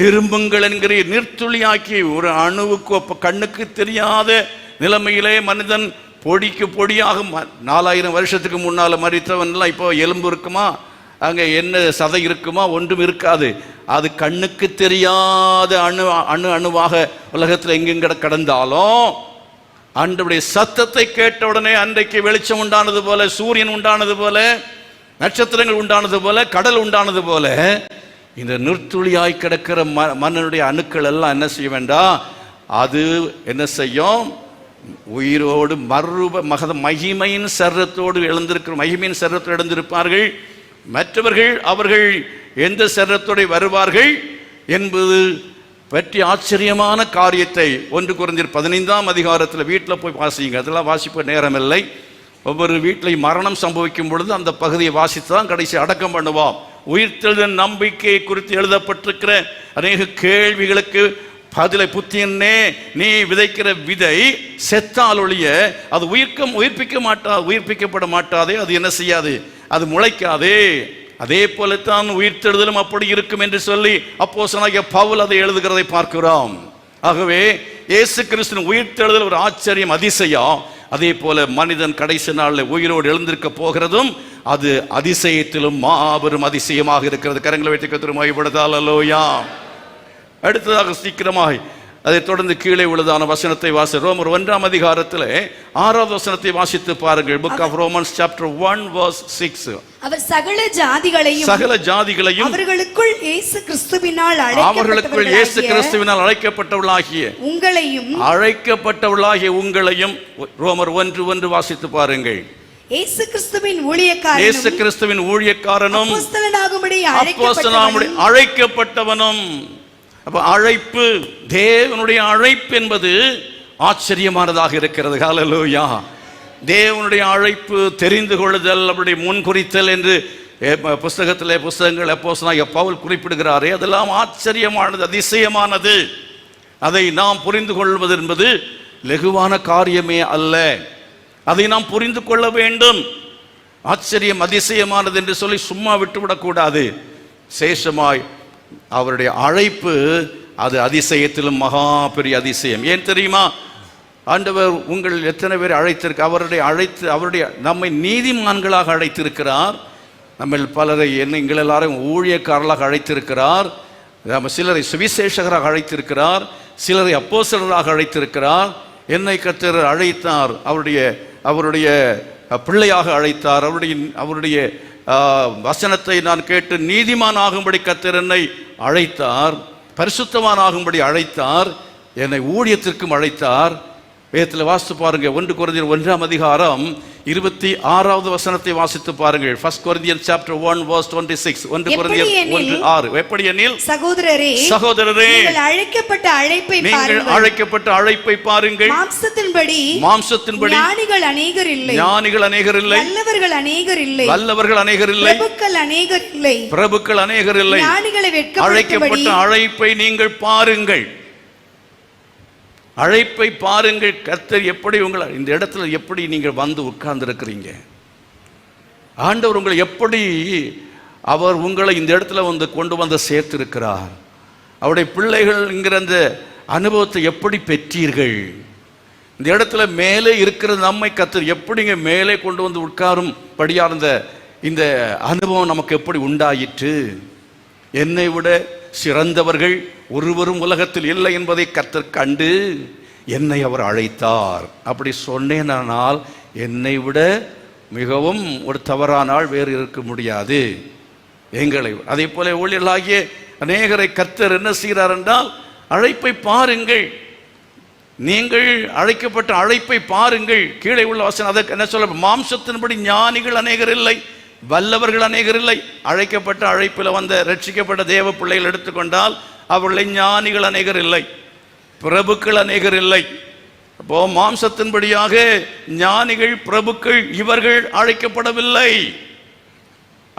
திரும்புங்கள் என்கிறீர். நிர்த்துளியாக்கி ஒரு அணுவுக்கு கண்ணுக்கு தெரியாத நிலைமையிலே மனிதன் பொடிக்கு பொடியாக 4000 வருஷத்துக்கு முன்னால மரித்தவன்லாம் இப்போ எலும்பு இருக்குமா, அங்கே என்ன சதை இருக்குமா? ஒன்றும் இருக்காது. அது கண்ணுக்கு தெரியாத அணுவாக உலகத்தில் எங்கெங்க கடந்தாலும் ஆண்டவருடைய சத்தத்தை கேட்டவுடனே அன்றைக்கு வெளிச்சம் உண்டானது போல, சூரியன் உண்டானது போல, நட்சத்திரங்கள் உண்டானது போல, கடல் உண்டானது போல இந்த நிர்த்துளியாய் கிடக்கிற மன்னனுடைய அணுக்கள் எல்லாம் என்ன செய்ய வேண்டாம்? அது என்ன செய்யும்? உயிரோடு மகிமையின் சரீரத்தோடு எழுந்திருப்பார்கள். மற்றவர்கள் அவர்கள் எந்த சரீரத்தோடு வருவார்கள் என்பது பற்றி ஆச்சரியமான காரியத்தை 1 கொரிந்தியர் 15ஆம் அதிகாரத்தில் வீட்டில் போய் வாசிங்க. அதெல்லாம் வாசிப்ப நேரம் இல்லை. ஒவ்வொரு வீட்டிலையும் மரணம் சம்பவிக்கும் பொழுது அந்த பகுதியை வாசித்து தான் கடைசி அடக்கம் பண்ணுவோம். உயிர்த்தெழுதல் நம்பிக்கை குறித்து எழுதப்பட்டிருக்கிற அநேக கேள்விகளுக்கு பதிலை புத்தியன்னே, நீ விதைக்கிற விதை செத்தால் ஒழிய அது உயிர்ப்பிக்கப்பட மாட்டாதே, அது என்ன செய்யாது? அது முளைக்காதே. அதே போலத்தான் உயிர்த்தெழுதலும் அப்படி இருக்கும் என்று சொல்லி அப்போஸ்தலனாகிய பவுல் அதை எழுதுகிறதை பார்க்கிறோம். ஆகவே இயேசு கிறிஸ்துவின் உயிர்த்தெழுதல் ஒரு ஆச்சரியம், அதிசயம். அதே போல மனிதன் கடைசி நாளில் உயிரோடு எழுந்திருக்க போகிறதும் அது அதிசயத்திலும் மாபெரும் அதிசயமாக இருக்கிறது. கரங்களை வைத்து கர்த்தரை மகிமைப்படுத்தால் அல்லேலூயா. அடுத்ததாக சீக்கிரமாய் அதை தொடர்ந்து கீழே உள்ளதான வசனத்தை ரோமர் 1ஆம் அதிகாரத்தில் 6வது வசனத்தை வாசித்து பாருங்கள். Book of Romans chapter 1 verse 6. அவர் சகல ஜாதிகளையும் அவர்களுக்குள் இயேசு கிறிஸ்துவினால் அழைக்கப்பட்டவர்களாகிய உங்களையும் ரோமர் 1:1 வாசித்து பாருங்கள். இயேசு கிறிஸ்துவின் ஊழியக்காரனும் அப்போஸ்தலனாகும்படி அழைக்கப்பட்டவனும். அப்ப அழைப்பு, தேவனுடைய அழைப்பு என்பது ஆச்சரியமானதாக இருக்கிறது. ஹல்லேலூயா. தேவனுடைய அழைப்பு, தெரிந்து கொள்ளுதல், அவருடைய முன்குறித்தல் என்று புஸ்தகங்கள் அப்போஸ்தலனாகிய பவுல் குறிப்பிடுகிறாரே, அதெல்லாம் ஆச்சரியமானது, அதிசயமானது. அதை நாம் புரிந்து கொள்வது என்பது லகுவான காரியமே அல்ல. அதை நாம் புரிந்து கொள்ள வேண்டும். ஆச்சரியம், அதிசயமானது என்று சொல்லி சும்மா விட்டுவிடக்கூடாது. சேஷமாய் அவருடைய அழைப்பு அது அதிசயத்திலும் மகா பெரிய அதிசயம். ஏன் தெரியுமா? ஆண்டவர் உங்கள் எத்தனை பேர் அவருடைய நம்மை நீதிமான்களாக அழைத்திருக்கிறார். நம்ம பலரை எங்கள் எல்லாரும் ஊழியக்காரர்களாக அழைத்திருக்கிறார். சிலரை சுவிசேஷகராக அழைத்திருக்கிறார், சிலரை அப்போஸ்தலராக அழைத்திருக்கிறார். என்னை கர்த்தர் அழைத்தார், அவருடைய பிள்ளையாக அழைத்தார். அவருடைய வசனத்தை நான் கேட்டு நீதிமான் ஆகும்படி கர்த்தர் என்னை அழைத்தார், பரிசுத்தவான் ஆகும்படி அழைத்தார், என்னை ஊழியத்திற்கும் அழைத்தார். வேதத்தில் வாசித்து பாருங்க. 1 கொரிந்தியர் 1ஆம் அதிகாரம் 26வது வசனத்தை வாசித்து பாருங்கள். 1 Corinthians chapter 1 verse 26. 1 கொரிந்தியர் 1:6. எப்படி எனில் சகோதரரே நீங்கள் அழைக்கப்பட்ட அழைப்பை பாருங்கள். மாம்சத்தின்படி ஞானிகள் அநேகர் இல்லை, வல்லவர்கள் அநேகர் இல்லை, பிரபுக்கள் அநேகர் இல்லை. அழைக்கப்பட்ட அழைப்பை நீங்கள் பாருங்கள். அழைப்பை பாருங்கள். கர்த்தர் எப்படி உங்களை இந்த இடத்துல எப்படி நீங்கள் வந்து உட்கார்ந்து இருக்கிறீங்க, ஆண்டவர் உங்களை எப்படி அவர் உங்களை இந்த இடத்துல கொண்டு வந்து சேர்த்திருக்கிறார், அவருடைய பிள்ளைகள் என்கிற அந்த அனுபவத்தை எப்படி பெற்றீர்கள், இந்த இடத்துல மேலே இருக்கிற நம்மை கர்த்தர் எப்படிங்க மேலே கொண்டு வந்து உட்காரும் படியார்ந்த இந்த அனுபவம் நமக்கு எப்படி உண்டாயிற்று. என்னை விட சிறந்தவர்கள் ஒருவரும் உலகத்தில் இல்லை என்பதை கர்த்தர் கண்டு என்னை அவர் அழைத்தார். அப்படி சொன்னேனால் என்னை விட மிகவும் ஒரு தவறானால் வேறு இருக்க முடியாது. எங்களை அதே போல ஊழியர்களாகிய அநேகரை கர்த்தர் என்ன செய்கிறார் என்றால், அழைப்பை பாருங்கள். நீங்கள் அழைக்கப்பட்ட அழைப்பை பாருங்கள். கீழே உள்ள வசனம் அதற்கு என்ன சொல்ல, மாம்சத்தின்படி ஞானிகள் அநேகர் இல்லை, வல்லவர்கள் அநேகர் இல்லை. அழைக்கப்பட்ட அழைப்பில் வந்த ரட்சிக்கப்பட்ட தேவ பிள்ளைகள் எடுத்துக்கொண்டால் அவர்களை ஞானிகள் அநேகர் இல்லை, பிரபுக்கள் அநேகர் இல்லை. அப்போ மாம்சத்தின்படியாக ஞானிகள், பிரபுக்கள் இவர்கள் அழைக்கப்படவில்லை.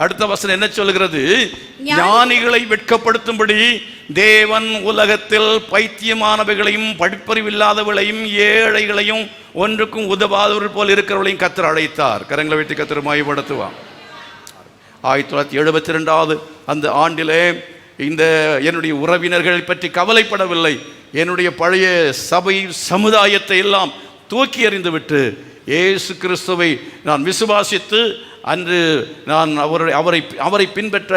அடுத்த வசனம் என்ன சொல்கிறது? ஞானிகளை வெட்கப்படுத்தும்படி தேவன் உலகத்தில் பைத்தியமானவைகளையும் படிப்பறிவில்லாதவர்களையும் ஏழைகளையும் ஒன்றுக்கும் உதவாதவர்கள் போல் இருக்கிறவர்களையும் கர்த்தர் அழைத்தார். கரங்களை வைத்து கர்த்தர் மகிமைப்படுத்துவார். 1972 அந்த ஆண்டிலே இந்த என்னுடைய உறவினர்களை பற்றி கவலைப்படவில்லை. என்னுடைய பழைய சபை சமுதாயத்தை எல்லாம் தூக்கி எறிந்துவிட்டு இயேசு கிறிஸ்துவை நான் விசுவாசித்து அன்று நான் அவரை பின்பற்ற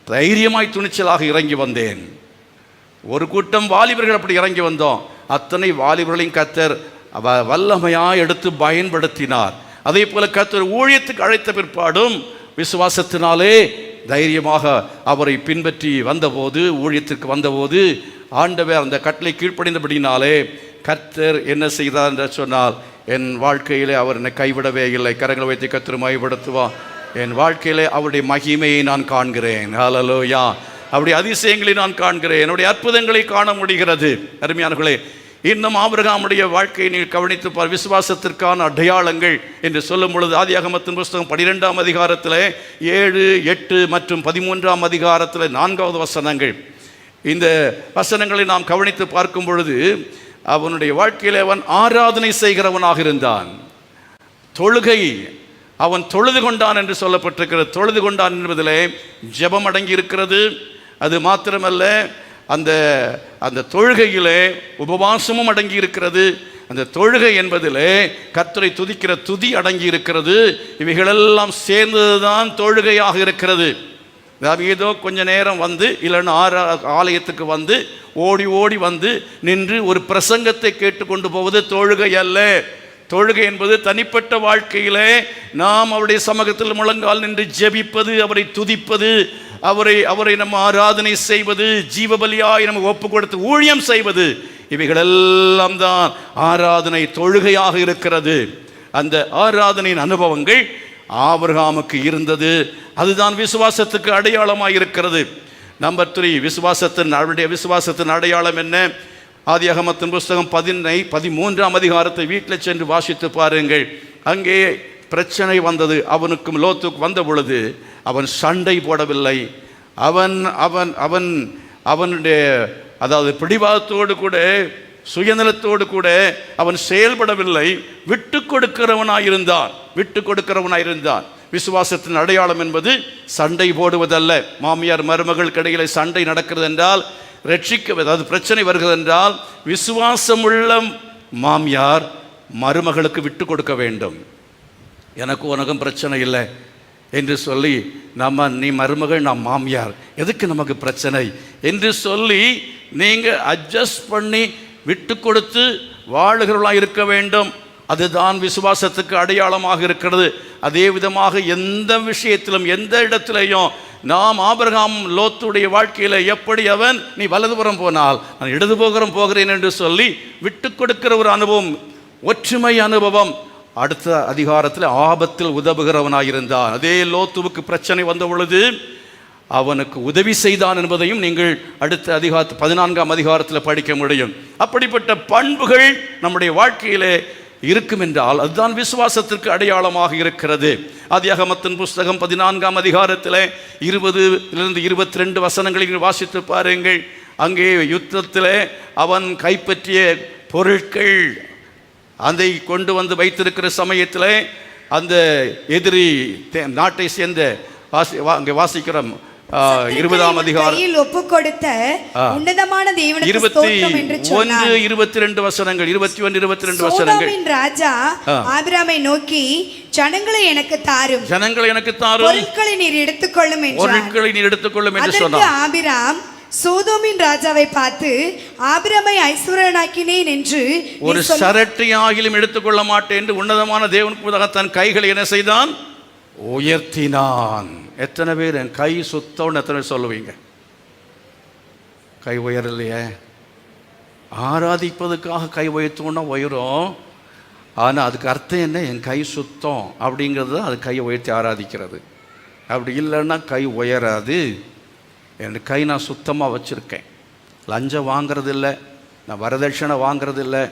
தைரியமாய் துணிச்சலாக இறங்கி வந்தேன். ஒரு கூட்டம் வாலிபர்கள் அப்படி இறங்கி வந்தோம். அத்தனை வாலிபர்களையும் கர்த்தர் வல்லமையாக எடுத்து பயன்படுத்தினார். அதே போல கர்த்தர் ஊழியத்துக்கு அழைத்த பிற்பாடும் விசுவாசத்தினாலே தைரியமாக அவரை பின்பற்றி வந்தபோது, ஊழியத்திற்கு வந்தபோது ஆண்டவர் அந்த கட்டளை கீழ்ப்படிந்தபடினாலே கர்த்தர் என்ன செய்தார் என்று சொன்னால், என் வாழ்க்கையிலே அவர் என்னை கைவிடவே இல்லை. கரங்களை வைத்து கர்த்தர் மகிமைப்படுத்துவார். என் வாழ்க்கையிலே அவருடைய மகிமையை நான் காண்கிறேன். ஹல்லேலூயா. அவருடைய அதிசயங்களை நான் காண்கிறேன். என்னுடைய அற்புதங்களை காண முடிகிறது. அருமையானவர்களே, இன்னும் ஆபிரகாமுடைய வாழ்க்கையை நீங்கள் கவனித்து பார். விசுவாசத்திற்கான அடையாளங்கள் என்று சொல்லும் பொழுது ஆதியாகமத்தின் புஸ்தகம் 12ஆம் அதிகாரத்தில் 7, 8 மற்றும் 13ஆம் அதிகாரத்தில் 4வது வசனங்கள். இந்த வசனங்களை நாம் கவனித்து பார்க்கும் பொழுது அவனுடைய வாழ்க்கையில் அவன் ஆராதனை செய்கிறவனாக இருந்தான். தொழுகை அவன் தொழுது கொண்டான் என்று சொல்லப்பட்டிருக்கிறது. தொழுது கொண்டான் என்பதிலே ஜெபம் அடங்கி இருக்கிறது. அது மாத்திரமல்ல, அந்த தொழுகையிலே உபவாசமும் அடங்கி இருக்கிறது. அந்த தொழுகை என்பதிலே கர்த்தரை துதிக்கிற துதி அடங்கி இருக்கிறது. இவைகளெல்லாம் சேர்ந்ததுதான் தொழுகையாக இருக்கிறது. ஏதோ கொஞ்ச நேரம் வந்து இல்லைன்னா ஆலயத்துக்கு வந்து ஓடி ஓடி வந்து நின்று ஒரு பிரசங்கத்தை கேட்டுக்கொண்டு போவது தொழுகை அல்ல. தொழுகை என்பது தனிப்பட்ட வாழ்க்கையிலே நாம் அவருடைய சமூகத்தில் முழங்கால் நின்று ஜெபிப்பது, அவரை துதிப்பது, அவரை நம்ம ஆராதனை செய்வது, ஜீவபலியாய் நம்ம ஒப்பு கொடுத்து ஊழியம் செய்வது, இவைகளெல்லாம் தான் ஆராதனை தொழுகையாக இருக்கிறது. அந்த ஆராதனையின் அனுபவங்கள் ஆபிரகாமுக்கு இருந்தது. அதுதான் விசுவாசத்துக்கு அடையாளமாக இருக்கிறது. நம்பர் 3, அவருடைய விசுவாசத்தின் அடையாளம் என்ன? ஆதியாகமத்தின் புஸ்தகம் 13ஆம் அதிகாரத்தை வீட்டில் சென்று வாசித்து பாருங்கள். அங்கே பிரச்சனை வந்தது. அவனுக்கும் லோத்துக்கு வந்த பொழுது அவன் சண்டை போடவில்லை. அவனுடைய அதாவது பிடிவாதத்தோடு கூட சுயநலத்தோடு கூட அவன் செயல்படவில்லை. விட்டு கொடுக்கிறவனாயிருந்தான். விசுவாசத்தின் அடையாளம் என்பது சண்டை போடுவதல்ல. மாமியார் மருமகள் இடையிலே சண்டை நடக்கிறது என்றால் அதாவது பிரச்சனை வருகிறது என்றால் விசுவாசமுள்ள மாமியார் மருமகளுக்கு விட்டு கொடுக்க வேண்டும். எனக்கு உனக்கும் பிரச்சனை இல்லை என்று சொல்லி நீ மருமகள், நான் மாமியார், எதுக்கு நமக்கு பிரச்சனை என்று சொல்லி நீங்கள் அட்ஜஸ்ட் பண்ணி விட்டு கொடுத்து வாழுகிறவர்களாக இருக்க வேண்டும். அதுதான் விசுவாசத்துக்கு அடையாளமாக இருக்கிறது. அதே விதமாக எந்த விஷயத்திலும் எந்த இடத்திலையும் நாம் ஆபிரகாம் லோத்துடைய வாழ்க்கையில் எப்படி அவன் நீ வலதுபுறம் போனால் நான் இடதுபுறம் போகிறேன் என்று சொல்லி விட்டு கொடுக்கிற ஒரு அனுபவம், ஒற்றுமை அனுபவம். அடுத்த அதிகாரத்தில் ஆபத்தில் உதவுகிறவனாயிருந்தான். அதே லோத்துவுக்கு பிரச்சனை வந்த பொழுது அவனுக்கு உதவி செய்தான் என்பதையும் நீங்கள் அடுத்த 14ஆம் அதிகாரத்தில் படிக்க முடியும். அப்படிப்பட்ட பண்புகள் நம்முடைய வாழ்க்கையிலே இருக்கும் என்றால் அதுதான் விசுவாசத்திற்கு அடையாளமாக இருக்கிறது. ஆதியாகமத்தின் புஸ்தகம் 14ஆம் அதிகாரத்தில் 20 22 வசனங்களை வாசித்து பாருங்கள். அங்கே யுத்தத்தில் அவன் கைப்பற்றிய பொருட்கள் அதை கொண்டு வந்து வைத்திருக்கிற சமயத்தில் அந்த எதிரி நாட்டை சேர்ந்த அங்கே வாசிக்கிறோம் 20ஆம் அதிகாரம் ஒப்பு கொடுத்த உன்னதமான தேவனுக்கு ஸ்தோத்திரம் என்று சொன்னார். 21 வசனங்கள் 21 22 வசனங்கள். சோதோமின் ராஜா ஆபிரகாமை நோக்கி ஜனங்களை எனக்கு தாரும், பொருட்களை நீர் எடுத்துக்கொள்ளும் என்று சொன்னார். ஆபிரகாம் சோதோமின் ராஜாவை பார்த்து ஆபிரமை ஐஸ்வர்யனாக்கினேன் என்று ஒரு சரட்டை ஆகிலும் எடுத்துக்கொள்ள மாட்டேன் என்று உன்னதமான தேவனுக்கு தன் கைகளை என்ன செய்தான்? உயர்த்தினான். எத்தனை பேர் என் கை சுத்தம்னு எத்தனை பேர் சொல்லுவீங்க? கை உயரலையே. ஆராதிப்பதுக்காக கை உயர்த்தோன்னா உயரும். ஆனால் அதுக்கு அர்த்தம் என்ன? என் கை சுத்தம் அப்படிங்கிறது அது கையை உயர்த்தி ஆராதிக்கிறது. அப்படி இல்லைன்னா கை உயராது. என் கை நான் சுத்தமாக வச்சுருக்கேன். லஞ்சம் வாங்கிறதில்லை, நான் வரதட்சணை வாங்கிறதில்லை,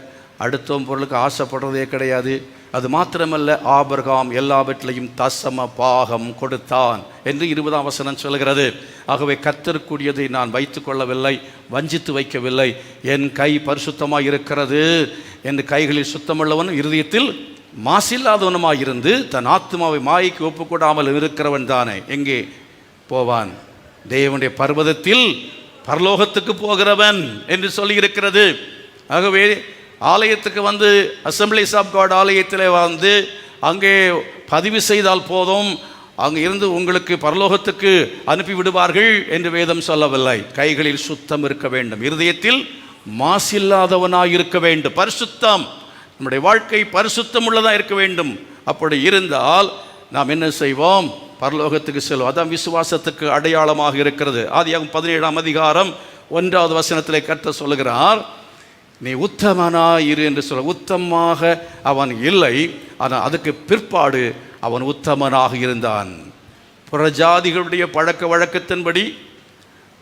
அடுத்தவன் பொருளுக்கு ஆசைப்படுறதே கிடையாது. அது மாத்திரமல்ல, ஆபிரகாம் எல்லாவற்றிலையும் தசம பாகம் கொடுத்தான் என்று 20ஆம் வசனம் சொல்கிறது. ஆகவே கர்த்தருக்குரியதை நான் வைத்து கொள்ளவில்லை, வஞ்சித்து வைக்கவில்லை. என் கை பரிசுத்தமாக இருக்கிறது என்று கைகளில் சுத்தமுள்ளவன் இருதயத்தில் மாசில்லாதவனுமாய் இருந்து தன் ஆத்மாவை மாயைக்கு ஒப்புக்கூடாமல் இருக்கிறவன் தானே எங்கே போவான்? தேவனுடைய பர்வதத்தில் பரலோகத்துக்கு போகிறவன் என்று சொல்லியிருக்கிறது. ஆகவே ஆலயத்துக்கு வந்து, அசம்பிளிஸ் ஆஃப் காட் ஆலயத்தில் வந்து அங்கே பதிவு செய்தால் போதும், அங்கே இருந்து உங்களுக்கு பரலோகத்துக்கு அனுப்பி விடுவார்கள் என்று வேதம் சொல்லவில்லை. கைகளில் சுத்தம் இருக்க வேண்டும், இருதயத்தில் மாசில்லாதவனாய் இருக்க வேண்டும். பரிசுத்தம், நம்முடைய வாழ்க்கை பரிசுத்தம் உள்ளதாக இருக்க வேண்டும். அப்படி இருந்தால் நாம் என்ன செய்வோம்? பரலோகத்துக்கு செல்வோம். அதான் விசுவாசத்துக்கு அடையாளமாக இருக்கிறது. ஆதியாகமம் 17ஆம் அதிகாரம் 1வது வசனத்திலே கர்த்தர் சொல்லுகிறார், நீ உத்தமனாயிரு என்று சொல்ல. உத்தமமாக அவன் இல்லை, ஆனால் அதுக்கு பிற்பாடு அவன் உத்தமனாக இருந்தான். புறஜாதிகளுடைய பழக்க வழக்கத்தின்படி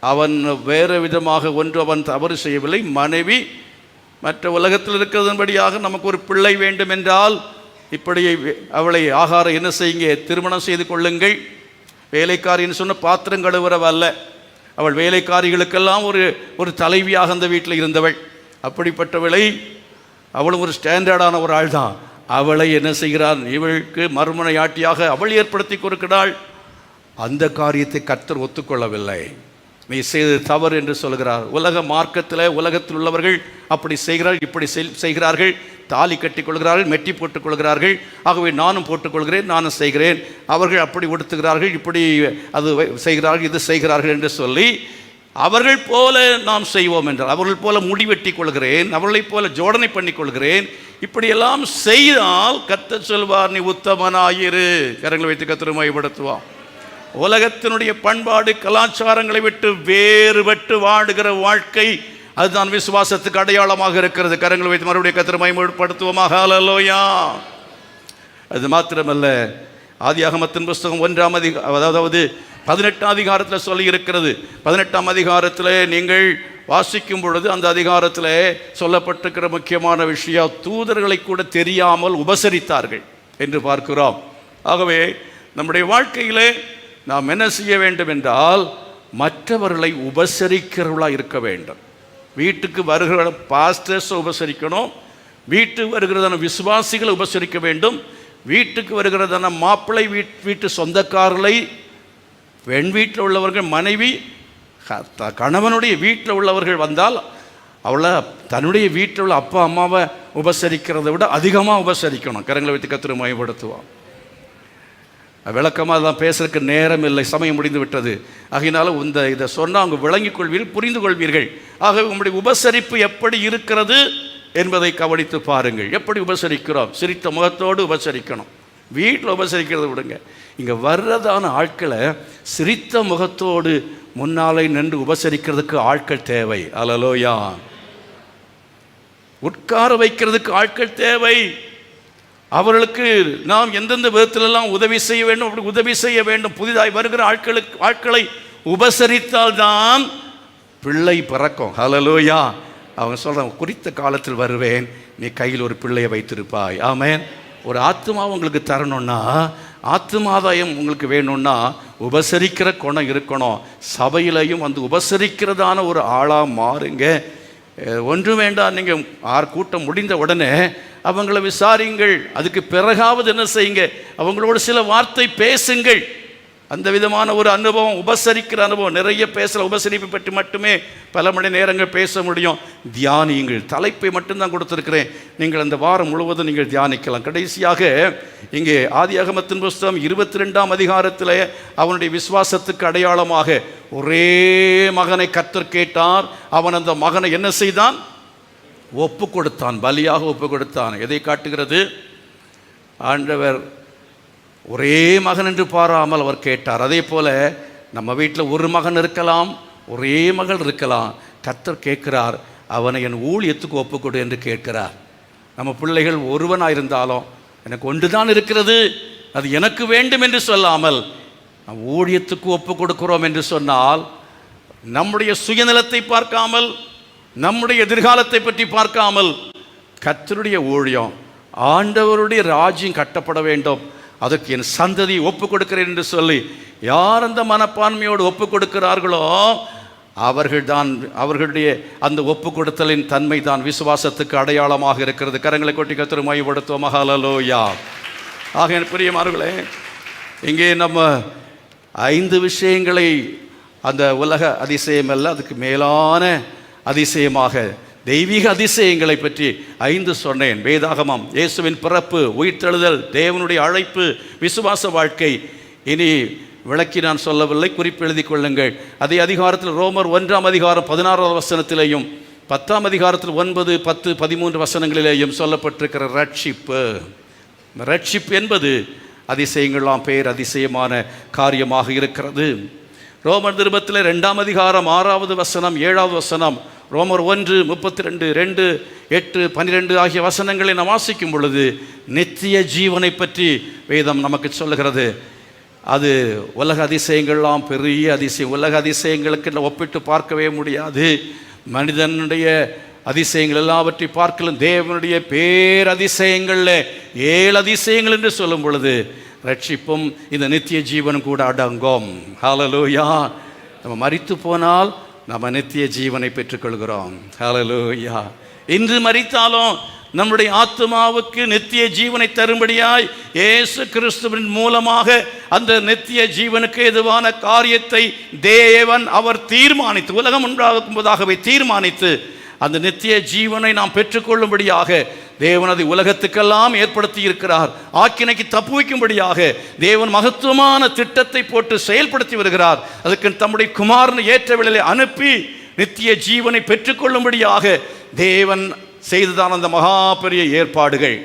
அவன் வேறு விதமாக ஒன்று அவன் தவறு செய்யவில்லை. மனைவி மற்ற உலகத்தில் இருக்கிறதன்படியாக நமக்கு ஒரு பிள்ளை வேண்டும் என்றால் இப்படி அவளை ஆகாரம் என்ன செய்யுங்க, திருமணம் செய்து கொள்ளுங்கள். வேலைக்காரின்னு சொன்ன பாத்திரம் கழுவுறவல்ல, அவள் வேலைக்காரிகளுக்கெல்லாம் ஒரு தலைவியாக அந்த வீட்டில் இருந்தவள். அப்படிப்பட்டவளை, அவளும் ஒரு ஸ்டாண்டர்டான ஒரு ஆள் தான். அவளை என்ன செய்கிறார்? இவளுக்கு மறுமனையாட்டியாக அவள் ஏற்படுத்தி கொடுக்கிறாள். அந்த காரியத்தை கர்த்தர் ஒத்துக்கொள்ளவில்லை. நீ செய்தது தவறு என்று சொல்கிறார். உலக மார்க்கத்தில் உலகத்தில் உள்ளவர்கள் அப்படி செய்கிறார்கள், இப்படி செய்கிறார்கள். தாலி கட்டி கொள்கிறார்கள், மெட்டி போட்டுக் கொள்கிறார்கள். ஆகவே நானும் போட்டுக்கொள்கிறேன், நானும் செய்கிறேன். அவர்கள் அப்படி உடுத்துகிறார்கள், இப்படி அது செய்கிறார்கள், இது செய்கிறார்கள் என்று சொல்லி அவர்கள் போல நாம் செய்வோம் என்றால், அவர்கள் போல முடிவெட்டி கொள்கிறேன், அவர்களைப் போல ஜோடனை பண்ணி கொள்கிறேன், இப்படியெல்லாம் செய்தால் கர்த்தர் சொல்வார், நீ உத்தமனாயிரு. கரங்களை வைத்து கர்த்தரை மகிமைப்படுத்துவான். உலகத்தினுடைய பண்பாடு கலாச்சாரங்களை விட்டு வேறுபட்டு வாடுகிற வாழ்க்கை, அதுதான் விசுவாசத்துக்கு அடையாளமாக இருக்கிறது. கரங்களை வைத்து மறுபடியும் கர்த்தரை மகிமைப்படுத்துவோமாக. ஹல்லேலூயா. அது மாத்திரமல்ல, ஆதியாகமத்தின் புஸ்தகம் 1ஆம் அதாவது 18ஆம் அதிகாரத்தில் சொல்லி இருக்கிறது. 18ஆம் அதிகாரத்தில் நீங்கள் வாசிக்கும் பொழுது அந்த அதிகாரத்தில் சொல்லப்பட்டிருக்கிற முக்கியமான விஷயம், தூதர்களை கூட தெரியாமல் உபசரித்தார்கள் என்று பார்க்கிறோம். ஆகவே நம்முடைய வாழ்க்கையிலே நாம் என்ன செய்ய வேண்டும் என்றால், மற்றவர்களை உபசரிக்கிறவர்களாக இருக்க வேண்டும். வீட்டுக்கு வருகிற பாஸ்டர்ஸை உபசரிக்கணும், வீட்டுக்கு வருகிறதான விசுவாசிகளை உபசரிக்க வேண்டும், வீட்டுக்கு வருகிறதான மாப்பிள்ளை வீட்டு சொந்தக்காரர்களை, பெண் வீட்டில் உள்ளவர்கள், மனைவி கணவனுடைய வீட்டில் உள்ளவர்கள் வந்தால் அவளை தன்னுடைய வீட்டில் உள்ள அப்பா அம்மாவை உபசரிக்கிறதை விட அதிகமாக உபசரிக்கணும். கரங்களை வைத்து கர்த்தரை மகிமைப்படுத்துவோம். விளக்கமாக தான் பேசுறதுக்கு நேரம் இல்லை, சமயம் முடிந்து விட்டது. ஆகையினால இதை சொன்னால் அவங்க விளங்கிக் கொள்வீர்கள், புரிந்து கொள்வீர்கள். ஆகவே உங்களுடைய உபசரிப்பு எப்படி இருக்கிறது என்பதை கவனித்து பாருங்கள். எப்படி உபசரிக்கிறோம்? சிரித்த முகத்தோடு உபசரிக்கணும். வீட்டில் உபசரிக்கிறத விடுங்க, இங்கே வர்றதான ஆட்களை சிரித்த முகத்தோடு முன்னாலே நின்று உபசரிக்கிறதுக்கு ஆட்கள் தேவை. அல்லேலூயா. உட்கார வைக்கிறதுக்கு ஆட்கள் தேவை. அவர்களுக்கு நாம் எந்தெந்த விதத்திலெல்லாம் உதவி செய்ய வேண்டும், அப்படி உதவி செய்ய வேண்டும். புதிதாய் வருகிற ஆட்களை உபசரித்தால்தான் பிள்ளை பிறக்கும். ஹல்லேலூயா. அவங்க சொல்கிறாங்க, குறித்த காலத்தில் வருவேன், நீ கையில் ஒரு பிள்ளையை வைத்திருப்பாய். ஆமென். ஒரு ஆத்மா உங்களுக்கு தரணும்னா, ஆத்மாதாயம் உங்களுக்கு வேணும்னா உபசரிக்கிற குணம் இருக்கணும். சபையிலையும் வந்து உபசரிக்கிறதான ஒரு ஆளாக மாறுங்க. ஒன்றும் வேண்டாம், நீங்கள் கூட்டம் முடிந்த உடனே அவங்கள விசாரியுங்கள். அதுக்கு பிறகாவது என்ன செய்யுங்க, அவங்களோட சில வார்த்தை பேசுங்கள். அந்த விதமான ஒரு அனுபவம், உபசரிக்கிற அனுபவம். நிறைய பேசல, உபசரிப்பை பற்றி மட்டுமே பல மணி நேரங்கள் பேச முடியும். தியானியுங்கள். தலைப்பை மட்டும்தான் கொடுத்துருக்கிறேன், நீங்கள் அந்த வாரம் முழுவதும் நீங்கள் தியானிக்கலாம். கடைசியாக இங்கே ஆதியாகமத்தின் புஸ்தகம் 22ஆம் அதிகாரத்தில் அவனுடைய விசுவாசத்துக்கு அடையாளமாக ஒரே மகனை கர்த்தர் கேட்டார். அவன் அந்த மகனை என்ன செய்தான்? ஒப்பு கொடுத்தான், பலியாக ஒப்பு கொடுத்தான். எதை காட்டுகிறது? ஆண்டவர் ஒரே மகன் என்று பாராமல் அவர் கேட்டார். அதே போல் நம்ம வீட்டில் ஒரு மகன் இருக்கலாம், ஒரே மகள் இருக்கலாம். கர்த்தர் கேட்கிறார், அவனை என் ஊழியத்துக்கு ஒப்புக்கொடு என்று கேட்கிறார். நம்ம பிள்ளைகள் ஒருவனாக இருந்தாலும் எனக்கு ஒன்று தான் இருக்கிறது, அது எனக்கு வேண்டும் என்று சொல்லாமல் நம் ஊழியத்துக்கு ஒப்பு கொடுக்கிறோம் என்று சொன்னால், நம்முடைய சுயநலத்தை பார்க்காமல், நம்முடைய எதிர்காலத்தை பற்றி பார்க்காமல், கர்த்தருடைய ஊழியம், ஆண்டவருடைய ராஜ்யம் கட்டப்பட வேண்டும், அதற்கு என் சந்ததியை ஒப்பு கொடுக்கிறேன் என்று சொல்லி யார் அந்த மனப்பான்மையோடு ஒப்பு கொடுக்கிறார்களோ அவர்களுடைய அந்த ஒப்பு கொடுத்தலின் தன்மை தான் விசுவாசத்துக்கு அடையாளமாக இருக்கிறது. கரங்களை கொட்டி கர்த்தரை மையப்படுத்துவோம். ஹல்லேலூயா. ஆக என் பிரியமானவர்களே, இங்கே நம்ம 5 விஷயங்களை, அந்த உலக அதிசயம் அல்ல, அதுக்கு மேலான அதிசயமாக தெய்வீக அதிசயங்களை பற்றி 5 சொன்னேன். வேதாகமம், இயேசுவின் பிறப்பு, உயிர்த்தெழுதல், தேவனுடைய அழைப்பு, விசுவாச வாழ்க்கை. இனி விளக்கி நான் சொல்லவில்லை, குறிப்பு எழுதி கொள்ளுங்கள். அதே அதிகாரத்தில் ரோமர் 1ஆம் அதிகாரம் 16வது வசனத்திலேயும் 10ஆம் அதிகாரத்தில் 9, 10, 13 வசனங்களிலேயும் சொல்லப்பட்டிருக்கிற ரட்சிப்பு. ரட்சிப்பு என்பது அதிசயங்களாம் பேர் அதிசயமான காரியமாக இருக்கிறது. ரோமர் நிருபத்தில் 2ஆம் அதிகாரம் 6வது வசனம், 7வது வசனம், ரோமர் 1, 32, 2, 8, 12 ஆகிய வசனங்களை நாம் வாசிக்கும் பொழுது நித்திய ஜீவனை பற்றி வேதம் நமக்கு சொல்லுகிறது. அது உலக அதிசயங்கள்லாம் பெரிய அதிசயம். உலக அதிசயங்களுக்கு ஒப்பிட்டு பார்க்கவே முடியாது. மனிதனுடைய அதிசயங்கள் எல்லாவற்றை பார்க்கலும் தேவனுடைய பேரதிசயங்களில் 7 அதிசயங்கள் என்று சொல்லும் பொழுது ரட்சிப்பும் இந்த நித்திய ஜீவனும் கூட அடங்கும். ஹல்லேலூயா. நம்ம மரித்து போனால் நம்ம நித்திய ஜீவனை பெற்றுக்கொள்கிறோம். ஹல்லேலூயா. இன்று மரித்தாலும் நம்முடைய ஆத்மாவுக்கு நித்திய ஜீவனை தரும்படியாய் இயேசு கிறிஸ்துவின் மூலமாக அந்த நித்திய ஜீவனுக்கு எதுவான காரியத்தை தேவன் அவர் தீர்மானித்து, உலகம் உண்டாகும் போதாகவே தீர்மானித்து அந்த நித்திய ஜீவனை நாம் பெற்றுக்கொள்ளும்படியாக தேவன் அதை உலகத்துக்கெல்லாம் ஏற்படுத்தி இருக்கிறார். ஆக்கினைக்கு தப்புவிக்கும்படியாக தேவன் மகத்துவமான திட்டத்தை போட்டு செயல்படுத்தி வருகிறார். அதுக்கு தம்முடைய குமாரனை ஏற்ற வேளையிலே அனுப்பி நித்திய ஜீவனை பெற்றுக்கொள்ளும்படியாக தேவன் செய்துதான் அந்த மகா பெரிய ஏற்பாடுகள்.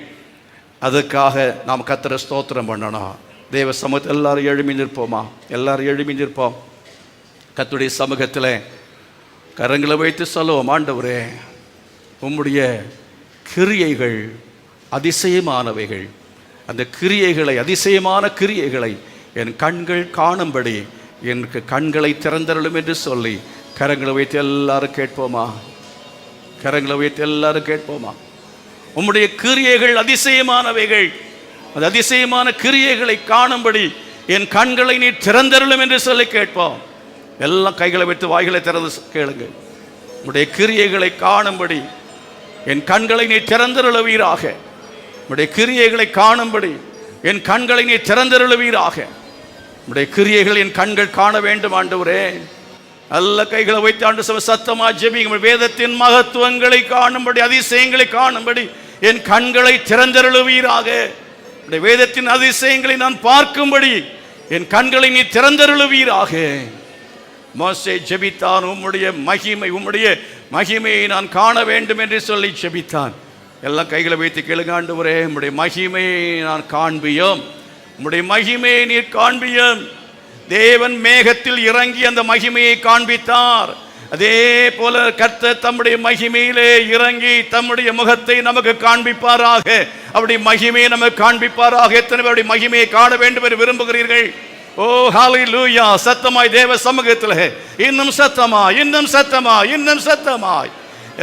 அதுக்காக நாம் கர்த்தரை ஸ்தோத்திரம் பண்ணணும். தேவ சமூகத்தில் எல்லாரும் எழும்பி நிற்போமா? எல்லாரும் எழும்பி நிற்போம். கர்த்தருடைய சமூகத்தில் கரங்களை வைத்து சொல்லுவோம், ஆண்டவரே, உம்முடைய கிரியைகள் அதிசயமானவைகள். அந்த கிரியைகளை, அதிசயமான கிரியைகளை என் கண்கள் காணும்படி எனக்கு கண்களை திறந்தருளும் என்று சொல்லி கரங்களை வைத்து எல்லாரும் கேட்போமா? கரங்களை வைத்து எல்லாரும் கேட்போமா? உம்முடைய கிரியைகள் அதிசயமானவைகள், அந்த அதிசயமான கிரியைகளை காணும்படி என் கண்களை நீ திறந்தருளும் என்று சொல்லி கேட்போம். எல்லாம் கைகளை வைத்து வாய்களை திறந்து கேளுங்க. உம்முடைய கிரியைகளை காணும்படி என் கண்களை நீ திறந்தருளுவீராக. உம்முடைய கிரியைகளை காணும்படி என் கண்களை நீ திறந்தருளுவீராக. உம்முடைய கிரியைகள் என் கண்கள் காண வேண்டும் ஆண்டவரே. நல்ல கைகளை வைத்து ஆண்டு சத்தமா ஜெபிங்க. வேதத்தின் மகத்துவங்களை காணும்படி, அதிசயங்களை காணும்படி என் கண்களை திறந்தருளுவீராக. வேதத்தின் அதிசயங்களை நான் பார்க்கும்படி என் கண்களை நீ திறந்தருளுவீராக. மோசே ஜெபித்தான், உம்முடைய மகிமையை நான் காண வேண்டும் என்று சொல்லி ஜெபித்தான். எல்லாம் கைகளை வைத்து கேளுங்க. ஆண்டவரே, உம்முடைய மகிமையை நான் காண்பியும், உம்முடைய மகிமையை நீர் காண்பியும். தேவன் மேகத்தில் இறங்கி அந்த மகிமையை காண்பித்தார். அதே போல கர்த்தர் தம்முடைய மகிமையிலே இறங்கி தம்முடைய முகத்தை நமக்கு காண்பிப்பாராக. அவருடைய மகிமையை நமக்கு காண்பிப்பாராக. எத்தனை பேருடைய மகிமையை காண வேண்டும் என்று விரும்புகிறீர்கள்? ஓ ஹல்லேலூயா. சத்தமாய் தேவ சமூகத்தில் இன்னும் சத்தமாய், இன்னும் சத்தமாய், இன்னும் சத்தமாய்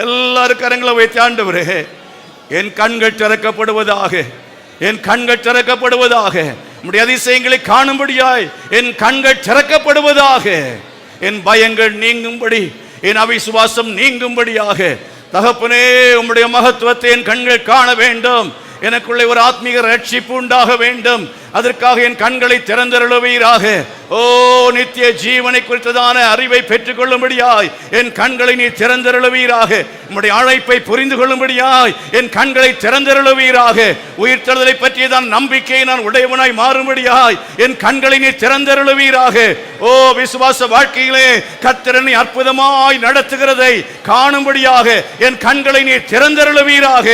எல்லாரும் கரங்களை வைத்து ஆண்டவரே, என் கண்கள் திறக்கப்படுவதாக, என் கண்கள் திறக்கப்படுவதாக. உம்முடைய அதிசயங்களை காணும்படியாய் என் கண்கள் திறக்கப்படுவதாக. என் பயங்கள் நீங்கும்படி, என் அவிசுவாசம் நீங்கும்படியாக. தகப்பனே, உம்முடைய மகத்துவத்தை என் கண்கள் காண வேண்டும். எனக்குள்ளே ஒரு ஆத்மீக ரட்சிப்பு உண்டாக வேண்டும். அதற்காக என் கண்களை திறந்தருளுவீராக. ஓ, நித்திய ஜீவனை குறித்ததான அறிவை பெற்றுக் கொள்ளும்படியாய் என் கண்களை நீ திறந்தருளுவீராக. உம்முடைய அழைப்பை புரிந்து கொள்ளும்படியாய் என் கண்களை திறந்தருளுவீராக. உயிர்த்தெழுதலை பற்றியதான் நம்பிக்கையை நான் உடையவனாய் மாறும்படியாய் என் கண்களை நீ திறந்தருளுவீராக. ஓ, விசுவாச வாழ்க்கையிலே கர்த்தர் என்னை அற்புதமாய் நடத்துகிறதை காணும்படியாக என் கண்களை நீ திறந்தருளுவீராக.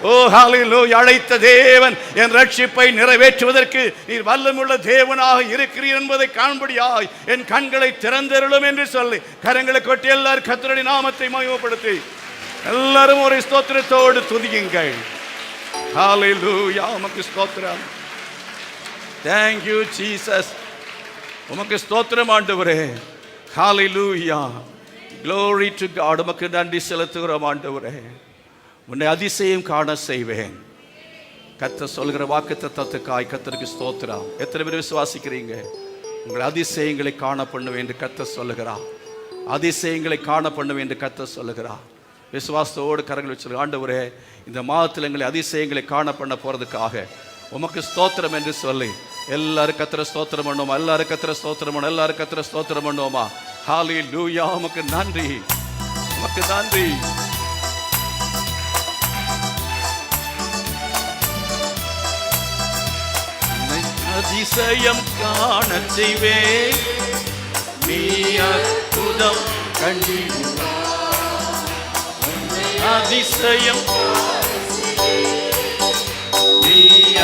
ஓ ஹல்லேலூயா. அழைத்த தேவன் என் ரட்சிப்பை நிறைவேற்றுவதற்கு நீர் வல்லமையுள்ள தேவனாக இருக்கிறீர் என்பதை காண்படியாய் என் கண்களை திறந்தருளும் என்று சொல்லி கரங்களை கொட்டி எல்லாரும் கர்த்தருடைய நாமத்தை மகிமைப்படுத்தி எல்லாரும் ஒரு ஸ்தோத்திரத்தோடு துதியுங்கள். ஹல்லேலூயா. உமக்கு ஸ்தோத்திரம். Thank you Jesus. உமக்கு ஸ்தோத்திரம் ஆண்டவரே. ஹல்லேலூயா. Glory to God. உமக்கு நன்றி செலுத்துகிறோம் ஆண்டவரே. உன்னை அதிசயம் காண செய்வேன். கர்த்தர் சொல்கிற வாக்குத்தத்தத்துக்காய் கர்த்தருக்கு ஸ்தோத்திரம். எத்தனை பேர் விசுவாசிக்கிறீங்க? உங்கள் அதிசயங்களை காண பண்ணுவேன் என்று கர்த்தர் சொல்லுகிறார். அதிசயங்களை காண பண்ணுவேன் என்று கர்த்தர் சொல்லுகிறார். விசுவாசத்தோடு கரங்கள் வச்சு, ஆண்டவரே இந்த மாதத்தில் எங்களை அதிசயங்களை காண பண்ண போகிறதுக்காக உமக்கு ஸ்தோத்திரம் என்று சொல்லி எல்லாரும் கர்த்தரை ஸ்தோத்திரம் பண்ணுவோமா? எல்லாரும் கர்த்தரை ஸ்தோத்திரம் பண்ணுவோம். எல்லாரும் கர்த்தரை ஸ்தோத்திரம் பண்ணுவோமா? ஹல்லேலூயா. உமக்கு நன்றி, உமக்கு நன்றி. அதிசயம் காண செய்வே, நீ அற்புதம் கண்டிடுவாய். அதிசயம் நீ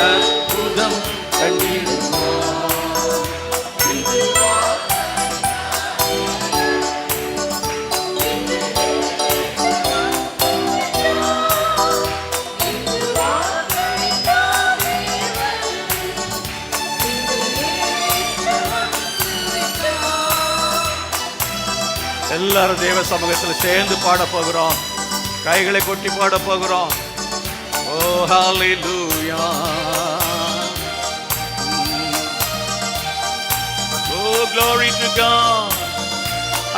அற்புதம் கண்டிடுவாய். எல்லாரும் தேவ சமூகத்தில் சேர்ந்து பாட போகிறோம். கைகளை கொட்டி பாட போகிறோம். ஓ ஹல்லேலூயா. ஓ glory to God.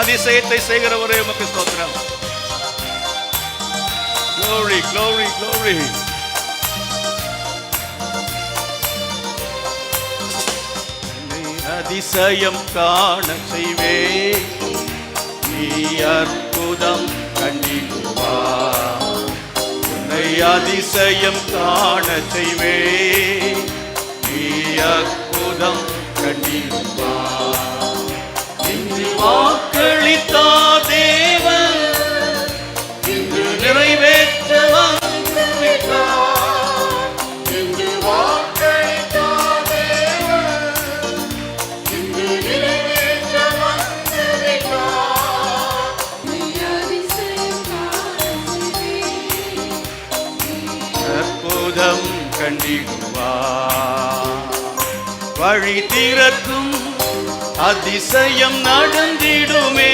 அதிசயத்தை செய்கிறவரே உமக்கு ஸ்தோத்திரம். Glory, glory, glory. அதிசயம் காண செய்வே, நீ அற்புதம் கண்டிடுவாய். உன்னை அதிசயம் காண செய்வே, நீ அற்புதம் கண்டிடுவாய். இன்று வாக்களித்தா தேவன் இன்று நிறைவேற்ற வந்துவிட்டார். இன்று வாக்களித்தா தேவன் இன்று நிறைவேற்ற வந்துவிட்டார். அற்புதம் கண்டிடுவார். வழி திறக்கும் அதிசயம் நடந்திடுமே.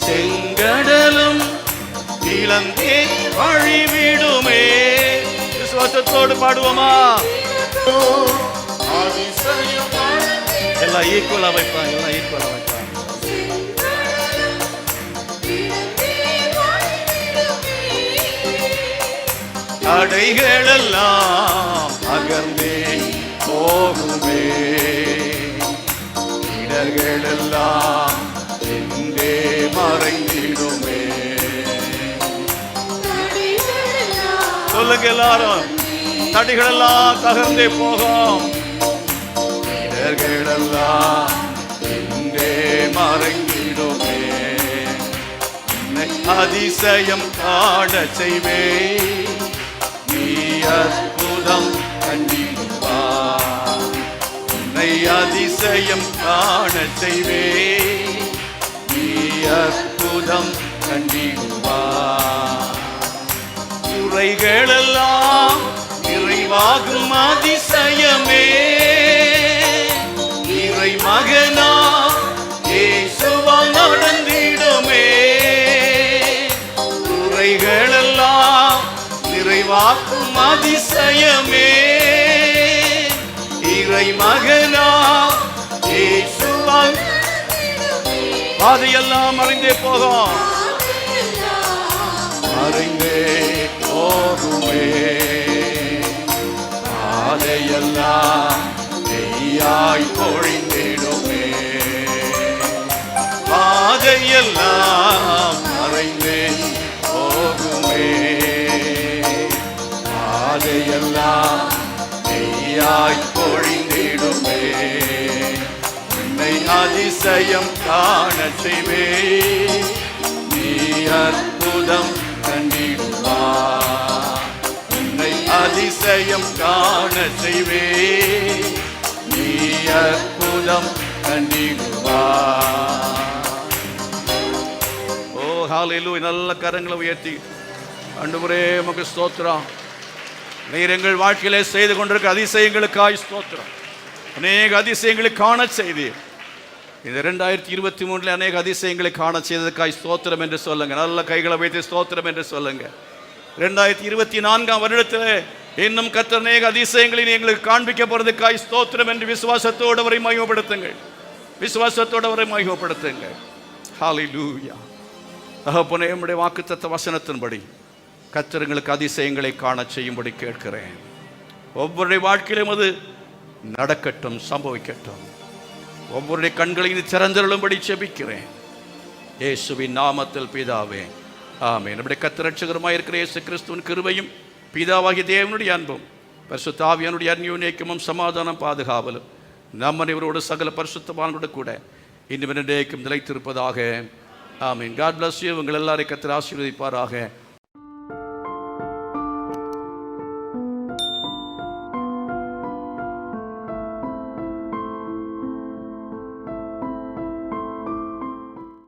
செங்கடலும் இளந்தே வழிவிடுமே. விசுவாசத்தோடு பாடுவோமா? எல்லாம் ஈக்குவலா வைப்பா, எல்லாம் ஈக்குவலா வைப்பா. தடைகளெல்லாம் அகர்ந்தே போகுமே. இடர்களெல்லாம் எங்கே மறைந்திடுமே. சொல்லுங்க எல்லாரும். தடைகளெல்லாம் தகர்ந்தே போகும். இடர்களெல்லாம் எங்கே மறைந்திடுமே. அதிசயம் காண செய்வே, நீ அற்புதம் கண்டிடுவாய். உன்னை அதிசயம் காண செய்வே, நீ அற்புதம் கண்டிடுவாய். குறைகளெல்லாம் நிறைவாகும் அதிசயமே. இறை மகனா இயேசுவால் நடந்திடுமே. குறைகளெல்லாம் நிறைவாக்கும் அதிசயமே. இறை மகனா இயேசுவால் பாதையெல்லாம் மறைந்தே போகும். மறைந்தே போகுமே. பாதையெல்லாம் நெய்யாய் பொழிந்திடுமே. பாதையெல்லாம் மறைந்தே போகுமே. பாதையெல்லாம் நெய்யாய் பொழிந்திடுமே. உன்னை அதிசயம் காண செய்வே, நீ அற்புதம் கண்டிடுவாய். உன்னை அதிசயம் காண செய்வே, நீ அற்புதம் கண்டிடுவாய். ஓ ஹல்லேலூயா. நல்ல கரங்களை உயர்த்தி ஆண்டவரே உமக்கு ஸ்தோத்திரம். நீர் எங்கள் வாழ்க்கையிலே செய்து கொண்டிருக்க அதிசயங்களுக்காய் ஸ்தோத்திரம். அநேக அதிசயங்களை காண செய்தீர். இந்த 2023 அநேக அதிசயங்களை காண செய்ததுக்காய் ஸ்தோத்திரம் என்று சொல்லுங்க. நல்ல கைகளை வைத்து ஸ்தோத்திரம் என்று சொல்லுங்க. 2024 வருடத்தில் இன்னும் கர்த்தர் அநேக அதிசயங்களை எங்களுக்கு காண்பிக்க போறதுக்காய் ஸ்தோத்திரம் என்று விசுவாசத்தோடு அவரை மகிமைப்படுத்துங்கள். விசுவாசத்தோடு அவரை மகிமைப்படுத்துங்கள். ஹல்லேலூயா. தகப்பனே, உம்முடைய வாக்குத்தத்த வசனத்தின்படி கர்த்தர் எங்களுக்கு அதிசயங்களை காண செய்யும்படி கேட்கிறேன். ஒவ்வொருடைய வாழ்க்கையிலும் அது நடக்கட்டும், சம்பவிக்கட்டும். ஒவ்வொருடைய கண்களையும் திறந்தருளும்படி செபிக்கிறேன் இயேசுவின் நாமத்தில் பிதாவே, ஆமென். நம்முடைய கர்த்தர் இரட்சகருமாய் இருக்கிற இயேசு கிறிஸ்துவின் கிருபையும் பிதாவாகிய தேவனுடைய அன்பும் பரிசுத்த ஆவியானுடைய அந்யோன்யமும் சமாதானம் பாதுகாவலும் நம் அனைவரோடு சகல பரிசுத்தவான்களோடு கூட இன்னும் நிலைத்திருப்பதாக. ஆமென். God bless you. உங்கள் எல்லாரையும் கர்த்தர் ஆசீர்வதிப்பாராக.